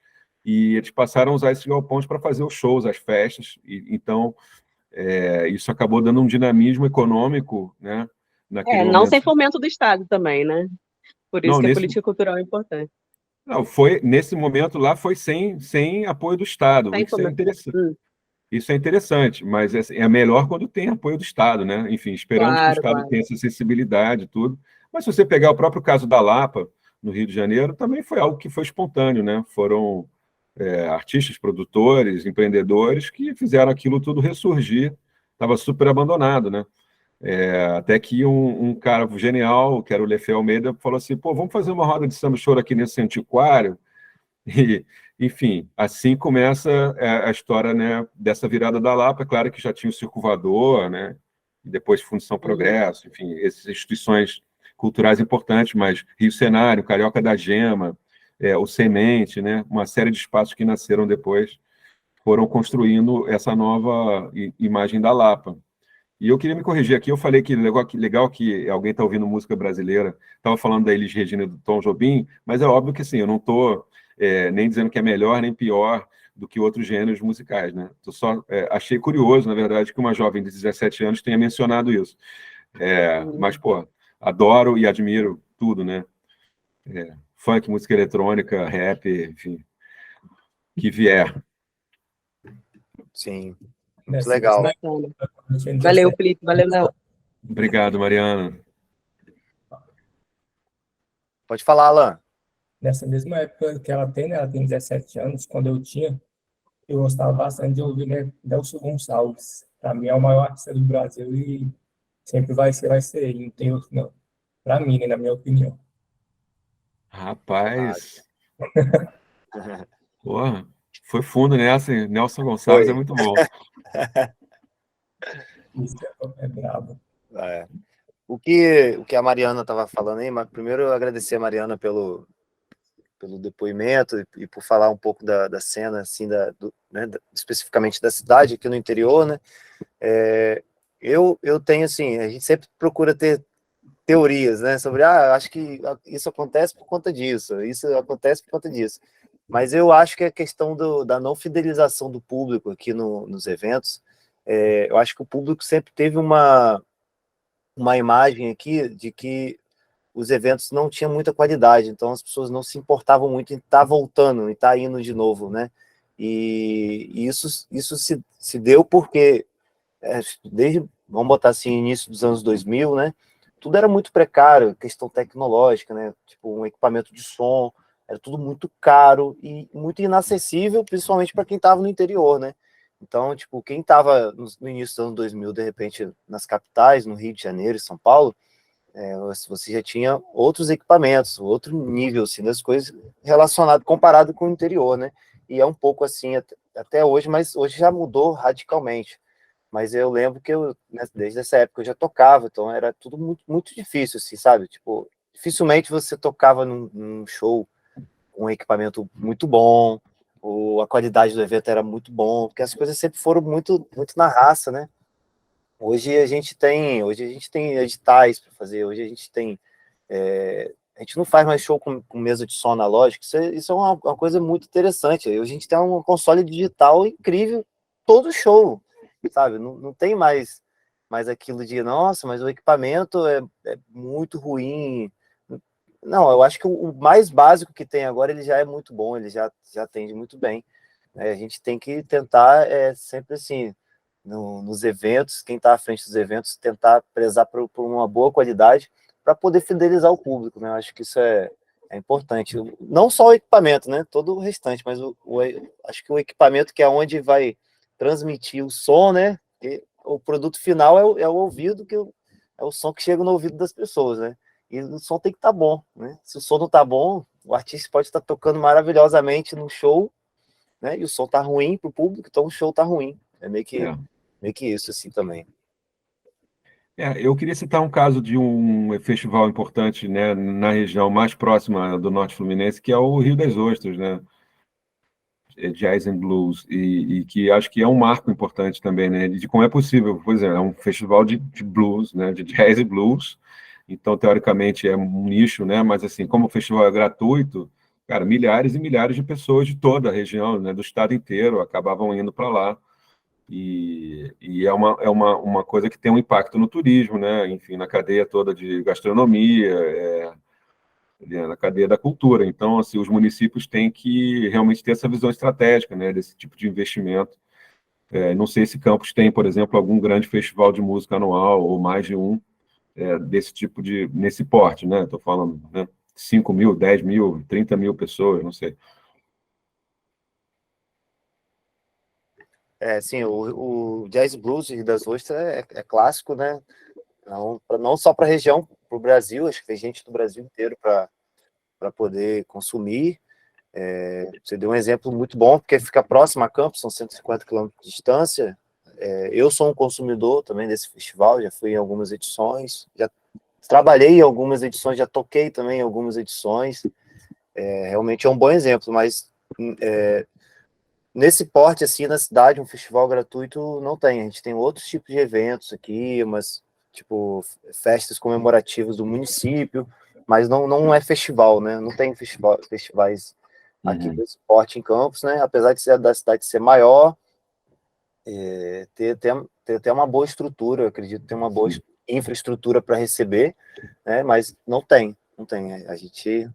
e eles passaram a usar esses galpões para fazer os shows, as festas, então isso acabou dando um dinamismo econômico, né, naquele Não momento. sem fomento do Estado também, né? Por isso Não, que a política cultural é importante. Não, nesse momento lá foi sem apoio do Estado, isso é interessante. Isso é interessante, mas é melhor quando tem apoio do Estado, né? Enfim, esperamos que o Estado tenha essa sensibilidade e tudo. Mas se você pegar o próprio caso da Lapa, no Rio de Janeiro, também foi algo que foi espontâneo, né? Foram artistas, produtores, empreendedores que fizeram aquilo tudo ressurgir. Estava super abandonado, né? Até que um cara genial, que era o Lefé Almeida, falou assim, pô, vamos fazer uma roda de samba choro aqui nesse antiquário? E, enfim, assim começa a história, né, dessa virada da Lapa. Claro que já tinha o Circo Voador, né, e depois Fundição Progresso, enfim, essas instituições culturais importantes, mas Rio Cenário, Carioca da Gema, o Semente, né, uma série de espaços que nasceram depois, foram construindo essa nova imagem da Lapa. E eu queria me corrigir aqui, eu falei que legal que alguém está ouvindo música brasileira, estava falando da Elis Regina e do Tom Jobim, mas é óbvio que assim, eu não estou nem dizendo que é melhor nem pior do que outros gêneros musicais, né? Eu só achei curioso, na verdade, que uma jovem de 17 anos tenha mencionado isso. Mas, pô, adoro e admiro tudo, né? Funk, música eletrônica, rap, enfim, que vier. Sim, muito legal. Valeu, Felipe, valeu, Léo. Obrigado, Mariana. Pode falar, Alan. Nessa mesma época que ela tem, né? Ela tem 17 anos, quando eu gostava bastante de ouvir, né, Nelson Gonçalves. Para mim é o maior artista do Brasil e Sempre vai ser ele, não tem outro não. Para mim, né, na minha opinião. Rapaz, porra, foi fundo nessa, hein? Nelson Gonçalves é Foi. muito bom. Isso é brabo. É. O que a Mariana estava falando aí, mas primeiro eu agradecer a Mariana pelo depoimento e por falar um pouco da cena, assim, né, especificamente da cidade aqui no interior, né? Eu tenho, assim, a gente sempre procura ter teorias, né, sobre, acho que isso acontece por conta disso, isso acontece por conta disso. Mas eu acho que a questão da não fidelização do público aqui nos eventos, eu acho que o público sempre teve uma imagem aqui de que os eventos não tinham muita qualidade, então as pessoas não se importavam muito em estar voltando, em estar indo de novo, né? E isso se deu porque, vamos botar assim, início dos anos 2000, né? Tudo era muito precário, questão tecnológica, né? Tipo, um equipamento de som, era tudo muito caro e muito inacessível, principalmente para quem estava no interior, né? Então, tipo, quem estava no início dos anos 2000, de repente, nas capitais, no Rio de Janeiro e São Paulo, você já tinha outros equipamentos, outro nível, assim, das coisas relacionado, comparado com o interior, né? E é um pouco assim até hoje, mas hoje já mudou radicalmente. Mas eu lembro que né, desde essa época eu já tocava, então era tudo muito, muito difícil, assim, sabe? Tipo, dificilmente você tocava num show com um equipamento muito bom, ou a qualidade do evento era muito bom, porque as coisas sempre foram muito, muito na raça, né? Hoje a gente tem editais para fazer, hoje a gente tem. A gente não faz mais show com mesa de som analógico, isso é uma coisa muito interessante. Hoje a gente tem um console digital incrível, todo show, sabe? Não tem mais aquilo de, nossa, mas o equipamento é muito ruim. Não, eu acho que o mais básico que tem agora, ele já é muito bom, ele já atende muito bem. A gente tem que tentar, sempre assim, nos eventos, quem está à frente dos eventos, tentar prezar por uma boa qualidade para poder fidelizar o público, né? Eu acho que isso é importante. Não só o equipamento, né? Todo o restante, mas acho que o equipamento que é onde vai transmitir o som, né? Porque o produto final é o ouvido, é o som que chega no ouvido das pessoas, né? E o som tem que estar bom, né? Se o som não está bom, o artista pode estar tocando maravilhosamente no show, né? E o som tá ruim para o público, então o show tá ruim. É meio que isso assim também. Eu queria citar um caso de um festival importante, né, na região mais próxima do Norte Fluminense, que é o Rio das Ostras, né? Jazz and Blues, e que acho que é um marco importante também, né, de como é possível, por exemplo, é um festival de blues, né, de jazz e blues, então, teoricamente, é um nicho, né, mas, assim, como o festival é gratuito, cara, milhares e milhares de pessoas de toda a região, né, do estado inteiro, acabavam indo para lá, e é uma coisa que tem um impacto no turismo, né, enfim, na cadeia toda de gastronomia, na cadeia da cultura. Então, assim, os municípios têm que realmente ter essa visão estratégica, né, desse tipo de investimento. Não sei se Campos tem, por exemplo, algum grande festival de música anual, ou mais de um, desse tipo nesse porte, né? Estou falando, né? 5 mil, 10 mil, 30 mil pessoas, não sei. Sim, o Jazz Blues de Rio das Ostras é clássico, né? Não só para a região, para o Brasil, acho que tem gente do Brasil inteiro para poder consumir. Você deu um exemplo muito bom, porque fica próximo a Campos, são 150 quilômetros de distância. Eu sou um consumidor também desse festival, já fui em algumas edições, já trabalhei em algumas edições, já toquei também em algumas edições. Realmente é um bom exemplo, mas nesse porte, assim, na cidade, um festival gratuito não tem. A gente tem outros tipos de eventos aqui, umas, tipo, festas comemorativas do município, mas não é festival, né? Não tem festivais aqui desse porte em Campos, né? Apesar da cidade ser maior, ter uma boa estrutura, eu acredito, ter uma boa infraestrutura para receber, né? Mas não tem. A gente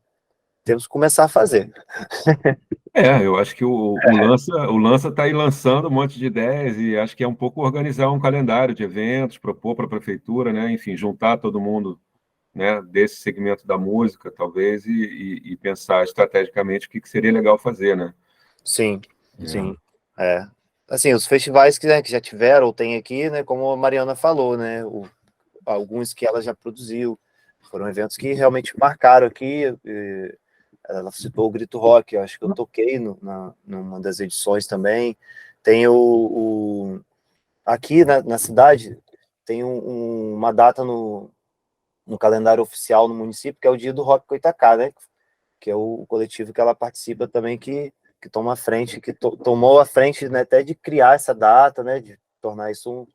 temos que começar a fazer. Eu acho que o Lança está aí lançando um monte de ideias e acho que é um pouco organizar um calendário de eventos, propor para a prefeitura, né? Enfim, juntar todo mundo, né, desse segmento da música, talvez, e pensar estrategicamente o que seria legal fazer, né? Sim. Assim, os festivais que já tiveram ou tem aqui, né, como a Mariana falou, né, alguns que ela já produziu. Foram eventos que realmente marcaram aqui. Ela citou o Grito Rock, eu acho que eu toquei numa das edições também. Tem aqui na cidade, tem uma data no calendário oficial no município, que é o Dia do Rock Coitacá, né? Que é o coletivo que ela participa também, que toma a frente, que tomou a frente, né, até de criar essa data, né, de tornar isso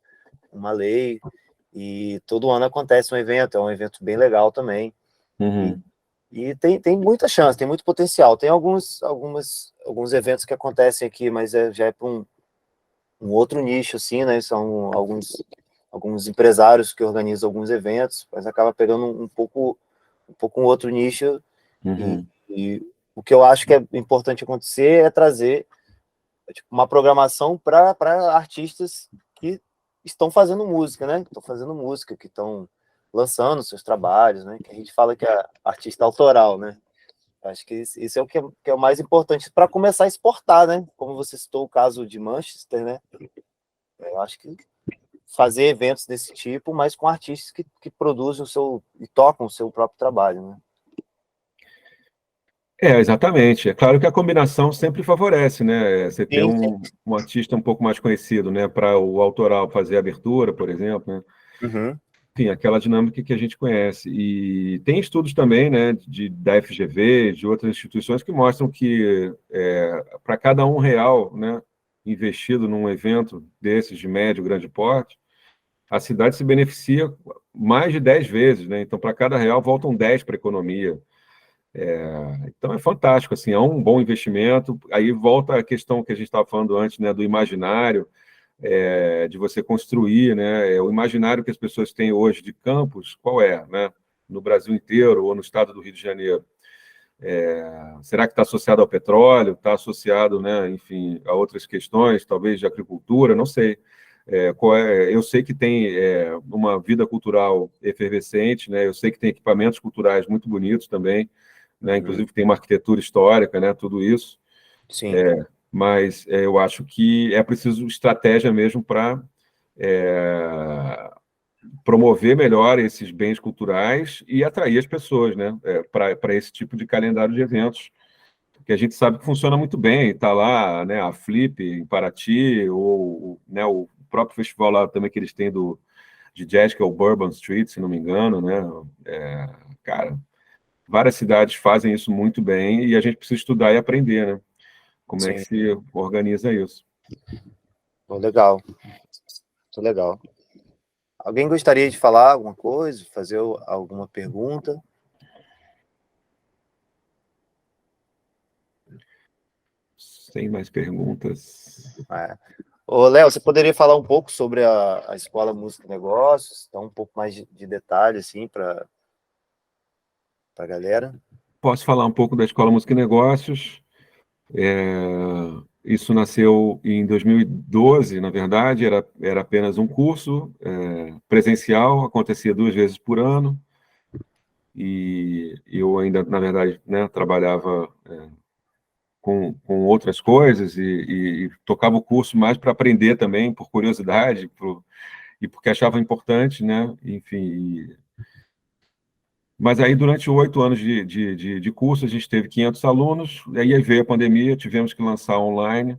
uma lei, e todo ano acontece um evento, é um evento bem legal também. Uhum. E tem muita chance, tem muito potencial. Tem alguns eventos que acontecem aqui, mas já é para um outro nicho, assim, né? São alguns empresários que organizam alguns eventos, mas acaba pegando um pouco um outro nicho. Uhum. E o que eu acho que é importante acontecer é trazer tipo, uma programação para artistas que estão fazendo música, né? Que estão fazendo música, que estão lançando seus trabalhos, né? Que a gente fala que é artista autoral, né? Acho que isso é o que é o mais importante para começar a exportar, né? Como você citou o caso de Manchester, né? Eu acho que fazer eventos desse tipo, mas com artistas que produzem e tocam o seu próprio trabalho, né? Exatamente. É claro que a combinação sempre favorece, né? Você ter Sim, um artista um pouco mais conhecido, né? Para o autoral fazer a abertura, por exemplo, né? Uhum. Enfim, aquela dinâmica que a gente conhece. E tem estudos também, né? Da FGV, de outras instituições, que mostram que para cada R$ 1, né? Investido num evento desses de médio, grande porte, a cidade se beneficia mais de 10 vezes, né? Então, para cada R$ 1, voltam 10 para a economia. Então é fantástico, assim, é um bom investimento. Aí volta a questão que a gente estava falando antes, né, do imaginário, de você construir, né, o imaginário que as pessoas têm hoje de Campos, qual é, né, no Brasil inteiro ou no estado do Rio de Janeiro? Será que está associado ao petróleo? Está associado, né, enfim, a outras questões, talvez de agricultura? Não sei. Eu sei que tem uma vida cultural efervescente, né, eu sei que tem equipamentos culturais muito bonitos também, né? Inclusive tem uma arquitetura histórica, né? Tudo isso. Sim. Mas eu acho que é preciso estratégia mesmo para promover melhor esses bens culturais e atrair as pessoas, né? Para esse tipo de calendário de eventos, que a gente sabe que funciona muito bem. Está lá, né? A Flip em Paraty, ou né? O próprio festival lá também que eles têm de jazz, que é o Bourbon Street, se não me engano, né? Cara, várias cidades fazem isso muito bem e a gente precisa estudar e aprender, né? Como é que se organiza isso. Legal. Muito legal. Alguém gostaria de falar alguma coisa, fazer alguma pergunta? Sem mais perguntas. Ô, Léo, você poderia falar um pouco sobre a Escola Música e Negócios? Dar um pouco mais de detalhe, assim, para a galera? Posso falar um pouco da Escola Música e Negócios. Isso nasceu em 2012, na verdade, era apenas um curso presencial, acontecia 2 vezes por ano, e eu ainda, na verdade, né, trabalhava com outras coisas e tocava o curso mais para aprender também, por curiosidade, e porque achava importante, né, enfim. Mas aí, durante 8 anos de curso, a gente teve 500 alunos, aí veio a pandemia, tivemos que lançar online,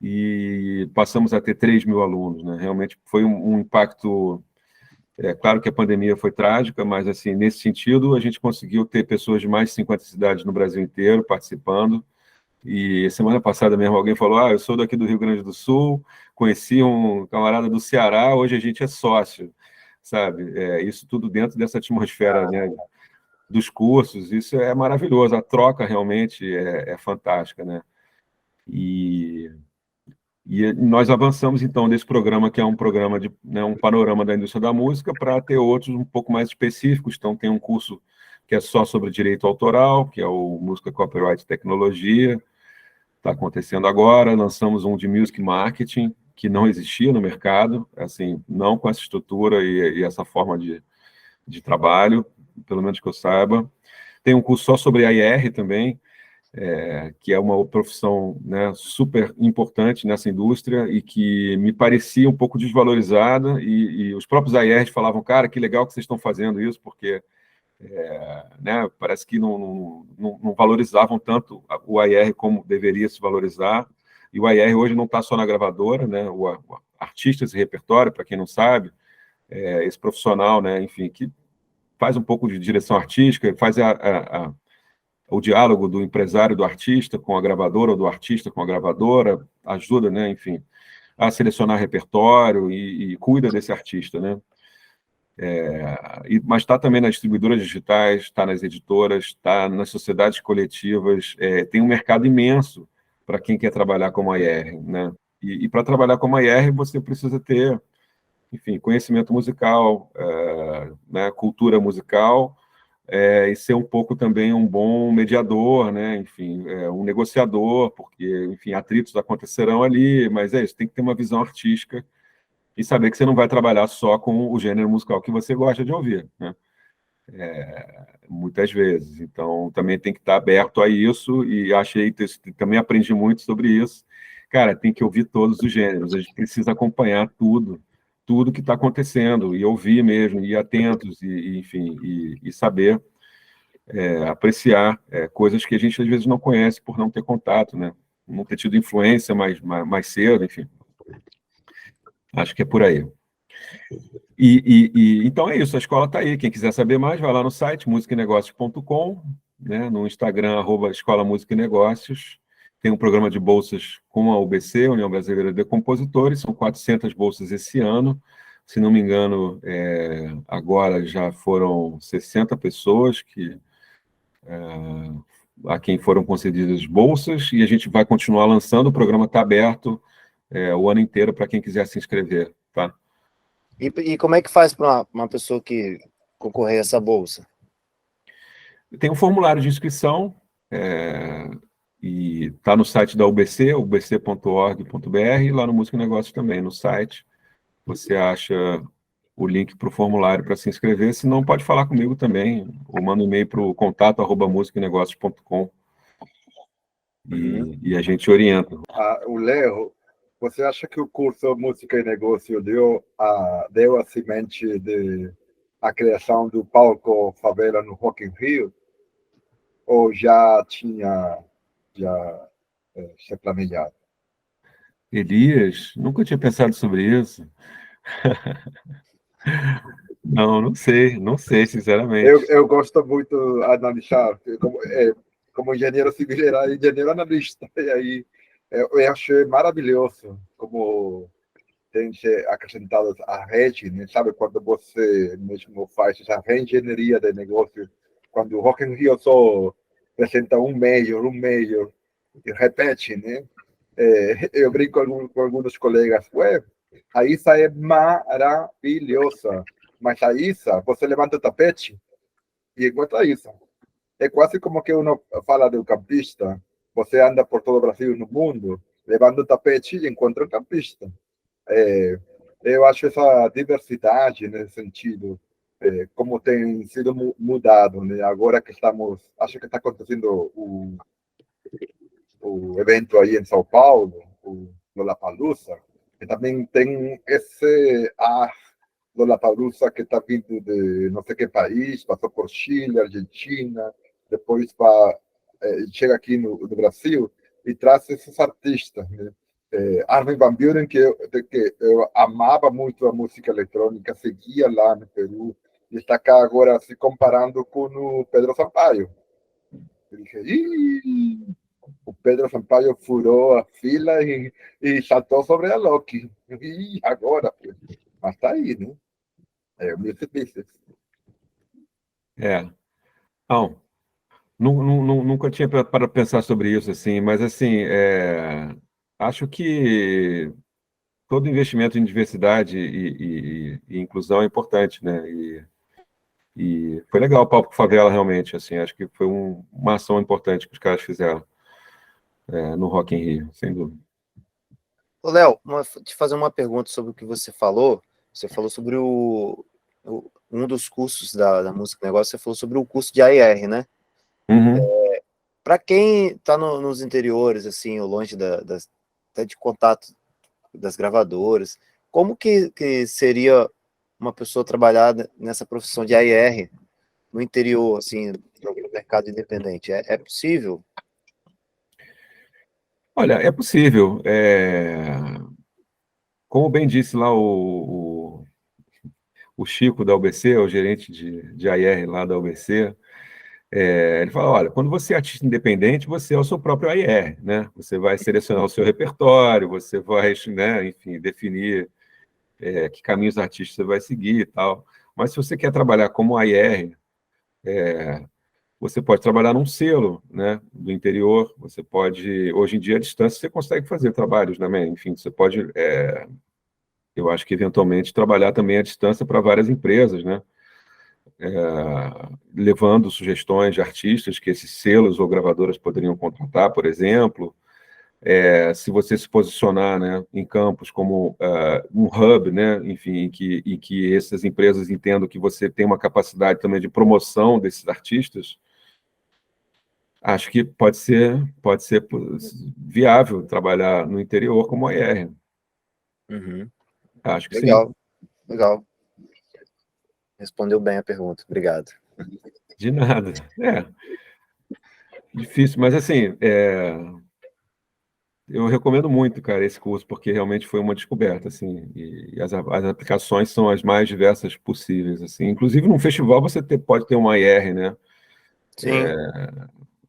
e passamos a ter 3.000 alunos, né? Realmente foi um impacto. Claro que a pandemia foi trágica, mas assim, nesse sentido, a gente conseguiu ter pessoas de mais de 50 cidades no Brasil inteiro participando. E semana passada mesmo alguém falou: eu sou daqui do Rio Grande do Sul, conheci um camarada do Ceará, hoje a gente é sócio, sabe? Isso tudo dentro dessa atmosfera, né, dos cursos, isso é maravilhoso, a troca realmente é fantástica, né? E nós avançamos, então, desse programa, que é um programa né, um panorama da indústria da música, para ter outros um pouco mais específicos. Então, tem um curso que é só sobre direito autoral, que é o Música Copyright Tecnologia, está acontecendo agora. Lançamos um de Music Marketing, que não existia no mercado, assim, não com essa estrutura e essa forma de trabalho, pelo menos que eu saiba. Tem um curso só sobre AIR também, que é uma profissão, né, super importante nessa indústria e que me parecia um pouco desvalorizada, e os próprios AIRs falavam, cara, que legal que vocês estão fazendo isso, porque né, parece que não valorizavam tanto o AIR como deveria se valorizar, e o AIR hoje não está só na gravadora, né, o artistas e repertório, para quem não sabe, esse profissional, né, enfim, que faz um pouco de direção artística, faz o diálogo do empresário do artista com a gravadora, ou do artista com a gravadora, ajuda, né, enfim, a selecionar repertório e cuida desse artista, né? Mas está também nas distribuidoras digitais, está nas editoras, está nas sociedades coletivas, tem um mercado imenso para quem quer trabalhar como AIR, né? E para trabalhar como AIR você precisa ter, enfim, conhecimento musical, né, cultura musical, e ser um pouco também um bom mediador, né? Enfim, um negociador, porque, enfim, atritos acontecerão ali, mas é isso, tem que ter uma visão artística e saber que você não vai trabalhar só com o gênero musical que você gosta de ouvir, né? Muitas vezes. Então, também tem que estar aberto a isso, e também aprendi muito sobre isso. Cara, tem que ouvir todos os gêneros, a gente precisa acompanhar tudo que está acontecendo, e ouvir mesmo, e ir atentos, enfim, e saber apreciar coisas que a gente às vezes não conhece por não ter contato, né? Não ter tido influência mais cedo, enfim. Acho que é por aí. Então é isso, a escola está aí. Quem quiser saber mais, vai lá no site musicanegócios.com, né, no Instagram, @Escola Música e Negócios. Tem um programa de bolsas com a UBC, União Brasileira de Compositores, são 400 bolsas esse ano. Se não me engano, agora já foram 60 pessoas a quem foram concedidas bolsas, e a gente vai continuar lançando, o programa está aberto o ano inteiro para quem quiser se inscrever, tá? E como é que faz para uma pessoa que concorrer a essa bolsa? Tem um formulário de inscrição, e está no site da UBC, ubc.org.br, e lá no Música e Negócios também, no site, você acha o link para o formulário para se inscrever. Se não, pode falar comigo também, ou manda um e-mail para o contato@musicanegócios.com, e a gente orienta. O Léo, você acha que o curso Música e Negócio deu a semente de a criação do palco Favela no Rock in Rio? Ou já tinha se planejado? Elias, nunca tinha pensado sobre isso. Não sei, sinceramente. Eu gosto muito de analisar, como engenheiro civil, era engenheiro analista, e aí eu achei maravilhoso como tem se acrescentado a rede, né? Sabe, quando você mesmo faz essa reengenharia de negócio, quando o Rock in Rio só apresenta um major, e repete, né? Eu brinco com alguns colegas, ué, a Isa é maravilhosa, mas a Isa, você levanta o tapete e encontra a Isa. É quase como que uno fala do campista, você anda por todo o Brasil e no mundo, levando o tapete e encontra um campista. Eu acho essa diversidade nesse sentido, como tem sido mudado, né? Agora que acho que está acontecendo o evento aí em São Paulo, o Lollapalooza, que também tem esse ar Lollapalooza que está vindo de não sei que país, passou por Chile, Argentina, depois chega aqui no Brasil e traz esses artistas, né? Armin van Buuren, que eu amava muito a música eletrônica, seguia lá no Peru, e está cá agora se comparando com o Pedro Sampaio. Eu dije, o Pedro Sampaio furou a fila e saltou sobre a Loki. E agora? Mas está aí, né? É o Music Business. Não, nunca tinha para pensar sobre isso, assim, mas, assim, acho que todo investimento em diversidade e inclusão é importante, né? E foi legal o Palco Favela, realmente, assim, acho que foi uma ação importante que os caras fizeram no Rock in Rio, sem dúvida. Ô, Léo, te fazer uma pergunta sobre o que você falou. Você falou sobre um dos cursos da Música e Negócio, você falou sobre o curso de AIR, né? Uhum. Para quem está nos interiores, assim, ou longe até de contato das gravadoras, como que seria uma pessoa trabalhar nessa profissão de AR no interior, assim, no mercado independente? É possível? Olha, é possível. Como bem disse lá o Chico da UBC, o gerente de AR lá da UBC, ele fala, olha, quando você é artista independente, você é o seu próprio AR, né? Você vai selecionar o seu repertório, você vai, né, enfim, definir que caminhos artísticos você vai seguir e tal. Mas se você quer trabalhar como AR, você pode trabalhar num selo, né, do interior, você pode, hoje em dia, à distância, você consegue fazer trabalhos, né, enfim, você pode, eu acho que, eventualmente, trabalhar também à distância para várias empresas, né, levando sugestões de artistas que esses selos ou gravadoras poderiam contratar, por exemplo. Se você se posicionar, né, em campos como um hub, né, enfim, em que essas empresas entendam que você tem uma capacidade também de promoção desses artistas, acho que pode ser viável trabalhar no interior como AR. Uhum. Acho que Legal, sim. legal. Respondeu bem a pergunta, obrigado. De nada. Difícil, mas assim, eu recomendo muito, cara, esse curso, porque realmente foi uma descoberta, assim, e as aplicações são as mais diversas possíveis, assim. Inclusive, num festival você pode ter uma IR, né? Sim.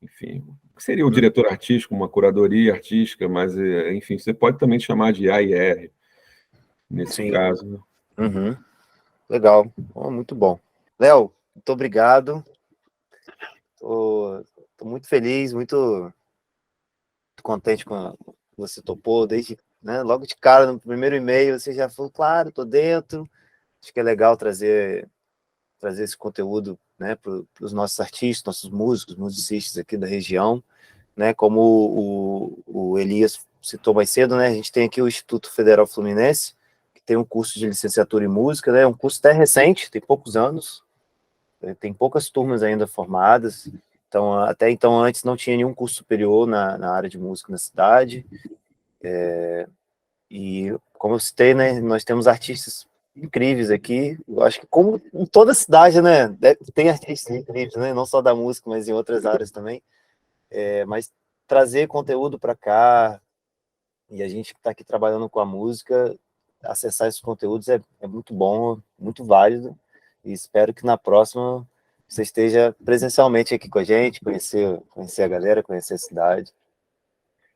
Enfim, o que seria o diretor artístico, uma curadoria artística, mas, enfim, você pode também chamar de AIR, nesse caso. Né? Uhum. Legal, muito bom. Léo, muito obrigado. Tô muito feliz, muito contente com que você topou, desde, né, logo de cara, no primeiro e-mail, você já falou, claro, tô dentro. Acho que é legal trazer esse conteúdo, né, para os nossos artistas, nossos músicos, musicistas aqui da região, né, como o Elias citou mais cedo, né, a gente tem aqui o Instituto Federal Fluminense, que tem um curso de licenciatura em música, né, um curso até recente, tem poucos anos, tem poucas turmas ainda formadas, então, até então, antes não tinha nenhum curso superior na área de música na cidade, e como eu citei, né, nós temos artistas incríveis aqui, eu acho que como em toda cidade, né, tem artistas incríveis, né, não só da música, mas em outras áreas também, mas trazer conteúdo para cá, e a gente que está aqui trabalhando com a música, acessar esses conteúdos é muito bom, muito válido, e espero que na próxima você esteja presencialmente aqui com a gente, conhecer a galera, conhecer a cidade,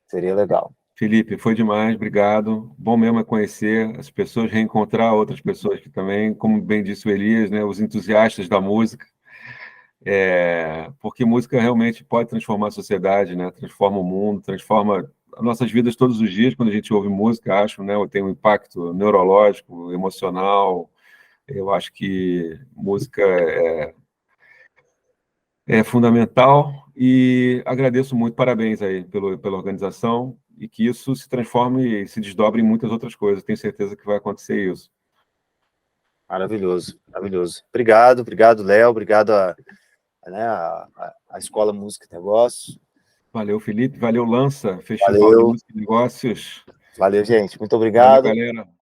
seria legal. Felipe, foi demais, obrigado. Bom mesmo é conhecer as pessoas, reencontrar outras pessoas que também, como bem disse o Elias, né, os entusiastas da música, porque música realmente pode transformar a sociedade, né, transforma o mundo, transforma as nossas vidas todos os dias. Quando a gente ouve música, acho, né, tem um impacto neurológico, emocional. Eu acho que música é fundamental e agradeço muito, parabéns aí pela organização e que isso se transforme e se desdobre em muitas outras coisas. Tenho certeza que vai acontecer isso. Maravilhoso, maravilhoso. Obrigado, Léo, obrigado a Escola Música e Negócios. Valeu, Felipe, valeu, Lança, Festival de Música e Negócios. Valeu, gente, muito obrigado. Valeu, galera.